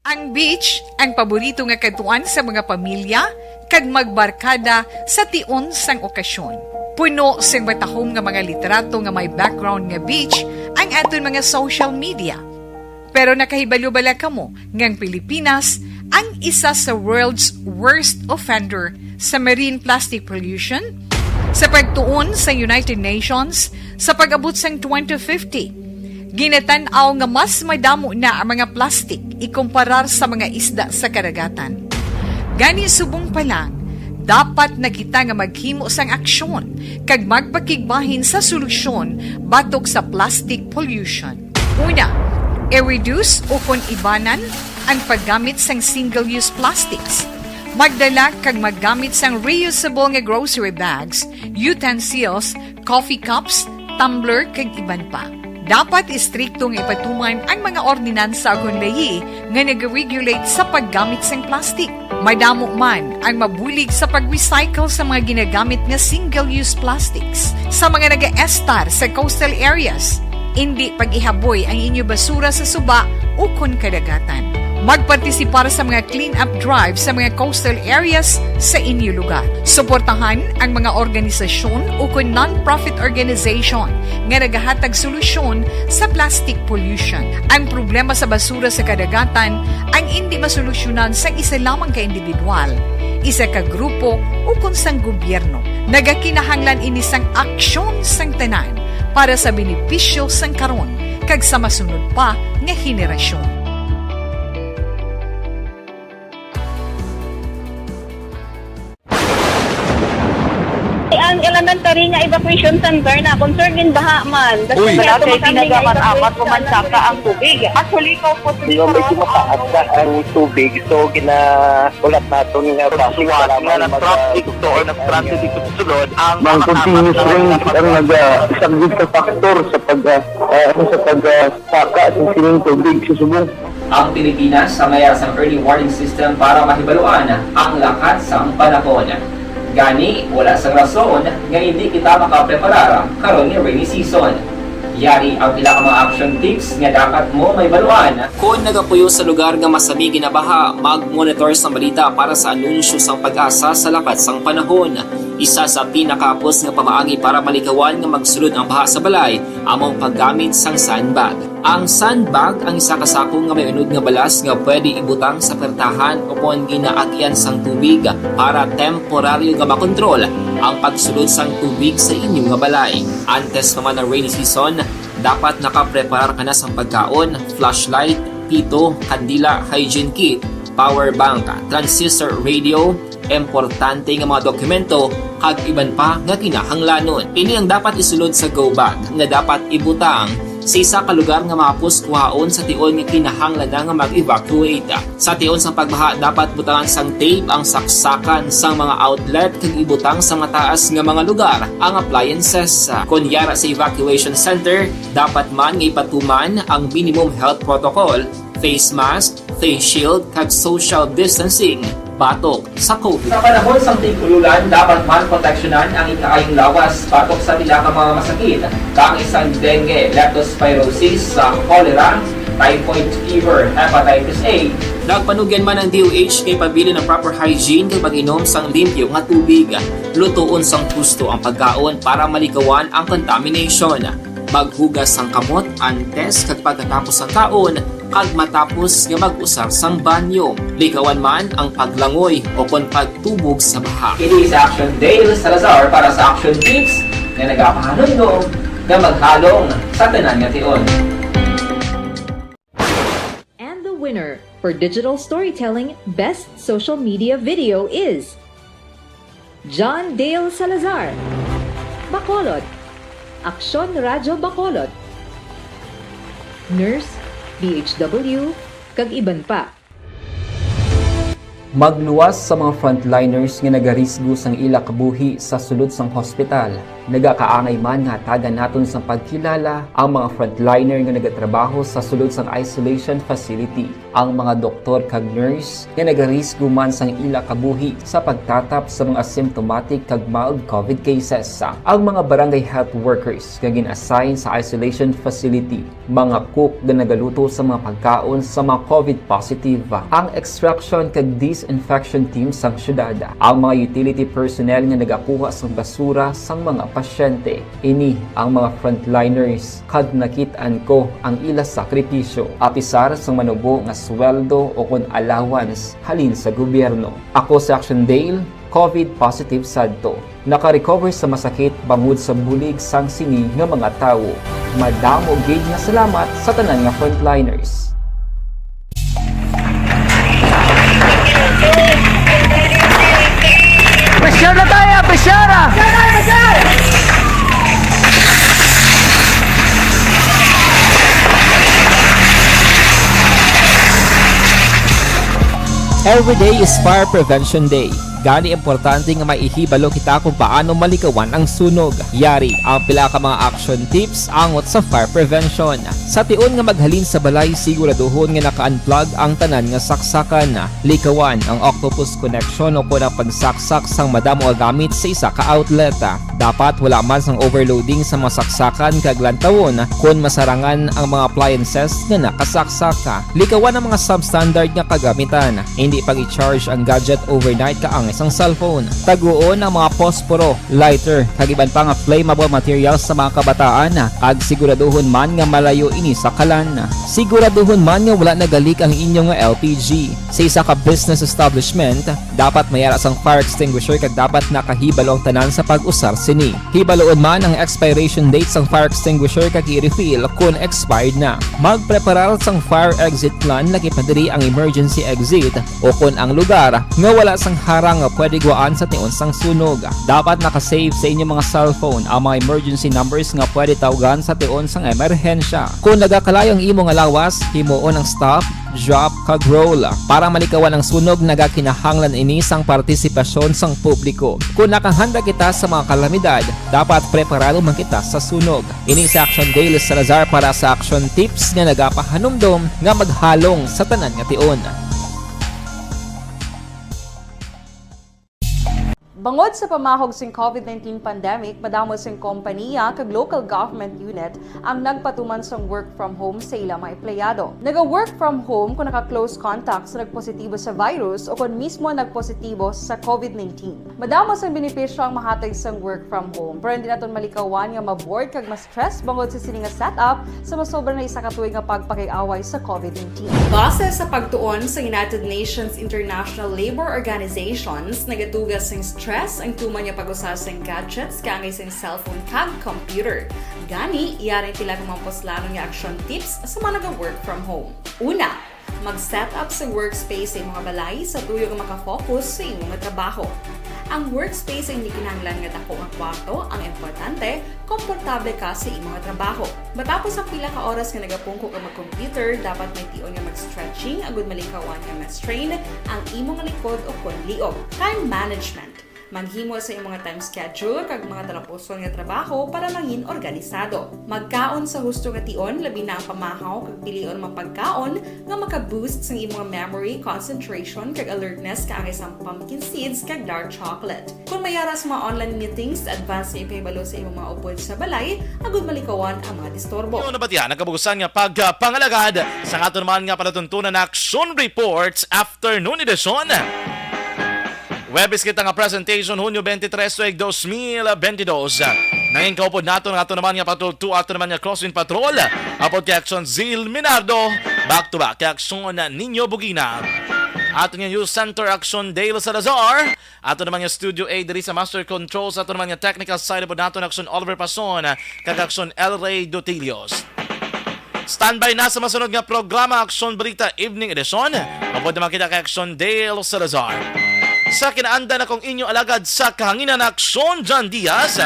Ang beach, ang paborito nga katuan sa mga pamilya, kag magbarkada sa tion sang okasyon. Puno sang batahom nga mga literato nga may background nga beach, ang aton mga social media. Pero nakahibalo-bala kamo ngang Pilipinas ang isa sa world's worst offender sa marine plastic pollution? Sa pagtuon sa United Nations, sa pag-abot sang 2050, ginatanaw nga mas madamo na ang mga plastic ikumparar sa mga isda sa karagatan. Gani subong pa lang, dapat na kita nga maghimo sang aksyon kag magpakigbahin sa solusyon batok sa plastic pollution. Una, i-reduce o kung ibanan ang paggamit sang single-use plastics. Magdala kag maggamit sang reusable nga grocery bags, utensils, coffee cups, tumbler kag iban pa. Dapat istriktong ipatuman ang mga ordinansa kung lahi nga nag-regulate sa paggamit sang plastic. Madamo man ang mabulig sa pag-recycle sa mga ginagamit nga single-use plastics sa mga nag-estar sa coastal areas. Hindi pag-ihaboy ang inyo basura sa suba o kon kadagatan. Magpartisipar sa mga clean-up drive sa mga coastal areas sa inyo lugar. Suportahan ang mga organisasyon o kon non-profit organization nga nagahatag solusyon sa plastic pollution. Ang problema sa basura sa kadagatan ang hindi masolusyonan sa isa lamang ka individual, isa ka grupo o kon sang gobyerno. Nagakinahanglan ini sang aksyon sang tanan para sa benepisyo sang karon kag sa masunod pa nga henerasyon. Ang elementary nga evacuation center na concerned din baha man. Uy, dati pinagamat-amat kumansaka ang tubig. Actually, ko po So, medyo mataas na ang tubig. So, ginaulat natin nga Pasuwasan nga ng traffic to or nag-traffic dito sa sulod ang mga continuous rain ang nag-isang sa factor sa pagsaka sa sining tubig sa subong. Ang Pilipinas sa mayroon sa early warning system para mahibaluan ang lakas ng panahon. Gani, wala sang rason nga hindi kita makapreparar karon ni rainy season. Yari ang pila ka mga action tips nga dapat mo may baluan. Kung nagapuyo sa lugar nga masabi ginabaha, mag-monitor sa balita para sa anunsyo sang pag-asa sa lakat sang panahon. Isa sa pinakapos nga pamaagi para malikawan nga magsulod ang baha sa balay among paggamit sang sandbag. Ang sandbag ang isa ka sako nga may unod nga balas nga pwede ibutang sa pertahan upon ginaagyan sang tubig para temporaryo nga makontrol ang pagsulod sang tubig sa inyong nga balay. Antes naman ng rainy season, dapat nakaprepare ka na sang pagkaon, flashlight, pito, kandila, hygiene kit, power bank, transistor radio, importante nga mga dokumento kag iban pa nga kinahanglanon. Ini ang dapat isulod sa go bag nga dapat ibutang sa isa ka lugar nga mapus kuhaon sa tion nga kinahanglan na nga mag-evacuate. Sa tion sa pagbaha dapat butangan sang tape ang saksakan sang mga outlet kag ibutang sa mataas nga mga lugar ang appliances. Kunyara sa evacuation center, dapat man nga ipatuman ang minimum health protocol, face mask, face shield kag social distancing batok sa COVID. Sa panahon sang tig-ululan, dapat man proteksyonan ang ikaayong lawas batok sa pila ka mga masakit, kang isang dengue, leptospirosis, cholera, typhoid fever, hepatitis A. Nagpanugyan man ang DOH kay pabili ng proper hygiene kay pag-inom sang limpyo nga tubig. Lutuon sang gusto ang pagkaon para malikawan ang contamination. Maghugas sang kamot antes kag pagkatapos sang kaon kag matapos nga mag-usar sang banyo. Likawan man ang paglangoy o kon pagtubog sa baha. Kini sa Action Dale Salazar para sa Action Tips nga nagapahanundong nga maghalong sa tanan nga tion. And the winner for Digital Storytelling Best Social Media Video is John Dale Salazar, Bacolod, Aksyon Radyo Bacolod, Nurse, BHW, kag iban pa. Magluwas sa mga frontliners nga nagarisgo sang ila kabuhi sa sulod sang hospital. Nagakaangay man nga tagan naton sa pagkilala ang mga frontliner nga nagatrabaho sa sulod sang isolation facility. Ang mga doktor kag nurse nga nagarisgo man sang ila kabuhi sa pagtatap sa mga asymptomatic kag mild COVID cases. Ang mga barangay health workers nga gin-assign sa isolation facility, mga cook nga nagaluto sa mga pagkaon sa mga COVID positive, ang extraction kag disinfection team sang syudad, ang mga utility personnel nga nagakuha sang basura sang mga pasyente. Ini ang mga frontliners kad nakitaan ko ang ila sakripisyo apisar sang manubo nga sweldo o kon allowance halin sa gobyerno. Ako sa Action Dale, COVID positive sadto. Naka-recover sa masakit bangod sa bulig sang sini nga mga tawo. Madamo gid nga salamat sa tanan nga frontliners. Pressure na tayo! Pressure! Every day is Fire Prevention Day. Gani importante nga maihibalo kita kung paano malikawan ang sunog. Yari ang pila ka mga action tips angot sa fire prevention. Sa tion nga maghalin sa balay, siguraduhon nga naka-unplug ang tanan nga saksakan. Likawan ang octopus connection o kung ang pagsaksak sang madamo gamit sa isa ka outlet. Dapat wala man sang overloading sa mga saksakan kag lantawon kung masarangan ang mga appliances nga nakasaksaka. Likawan ang mga substandard nga kagamitan. Hindi pag i-charge ang gadget overnight kaang isang cellphone. Taguon ang mga posporo, lighter, kag iban pa nga flammable materials sa mga kabataan kag siguraduhon man nga malayo ini sa kalan. Siguraduhon man nga wala nagalik ang inyong nga LPG. Sa isa ka business establishment, dapat mayara sang fire extinguisher kag dapat nakahibalo ang tanan sa pag-usar sini. Hibaloon man ang expiration date sang fire extinguisher kag i-refill kung expired na. Magpreparar sang fire exit plan laki padiri ang emergency exit o kung ang lugar nga wala sang harang nga pwede guwaan sa tion sang sunog. Dapat nakasave sa inyong mga cellphone ang mga emergency numbers nga pwede tawagan sa tion sang emerhensya. Kung nagakalayo ang imo nga lawas, himuon ang stop, drop, kag roll. Para malikawan ang sunog, nagakinahanglan ini sang partisipasyon sang publiko. Kung nakahanda kita sa mga kalamidad, dapat preparado man kita sa sunog. Ini sa Action Dale Salazar para sa Action Tips nga nagapahanumdom nga maghalong sa tanan nga tion. Bangod sa pamahog sing COVID-19 pandemic, madamo sing kompanya kag local government unit ang nagpatuman sang work from home sa ilang mga empleyado. Naga-work from home kung naka-close contacts na nagpositibo sa virus o kung mismo nagpositibo sa COVID-19. Madamo sang benepisyo ang mahatag sang work from home, pero hindi naton malikawan nga maboard kag ma-stress bangod sa sini nga setup sa masobra na isa ka tuig nga pagpakiaway sa COVID-19. Base sa pagtuon sa United Nations International Labour Organizations, nagatugas sing stress ang tuman niya pag-usas sing gadgets kangay sing cellphone kag computer. Gani, iyaring pila ka mga poslanong nga action tips sa mga nag-work from home. Una, mag-set up sa workspace sa mga balay sa tuyo nga makafocus sa imong trabaho. Ang workspace ay hindi kinahanglan nga dako ang kwarto, ang importante, komportable ka sa imong trabaho. Matapos ang pila ka oras nga nagapungko ka mag-computer, dapat may tion nga mag-stretching agud malikawan nga ma-strain ang imong likod o konliog. Time management. Maghimo sa imong time schedule kag mga talapuson nga trabaho para maging organisado. Magkaon sa husto nga tion, labi na ang pamahaw kag pilion mapagkaon nga maka-boost sa imong memory, concentration kag alertness kaangay sa pumpkin seeds kag dark chocolate. Kung mayaras mga online meetings, advance nga ipahibalo sa imong mga upod sa balay, agud malikawan ang mga disturbo. Yung nabat yan, nagkabugusan nga pagpangalagad sa nga naman nga palatuntunan na Action Reports Afternoon Edition. Webis kita nga presentation Hunyo 23, 2022. Nanging kaupod nato nga ito naman nga patrol 2 ato naman nga crossing patrol. Apod kay Action Zil Minardo. Back to back kay Action Ninyo Bugina. Ato nga Youth Center Action Dale Salazar. Ato naman nga Studio A diri sa Master Controls. Ato naman nga technical side po nato na Action Oliver Pason. Kag Action El Rey Dotilios. Standby na sa masunod nga programa Action Balita Evening Edition. Apod naman kita kay Action Dale Salazar. Sa kinaanda na kong inyo alagad sa kahanginan na Action John Diaz.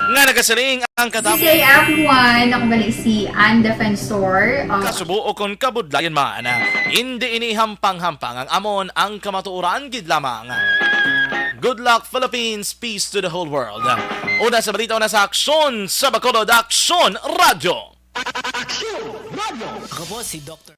Nga nagasaling ang katapos. Good day everyone! Ako balik si Ann Defensor. Kasubuo kon kabudlayan man. Hindi inihampang-hampang ang amon ang kamatuoran gid lamang. Good luck Philippines, peace to the whole world. Una sa balita, una sa Action sa Bacolod, Action Radio. Ako po si Dr.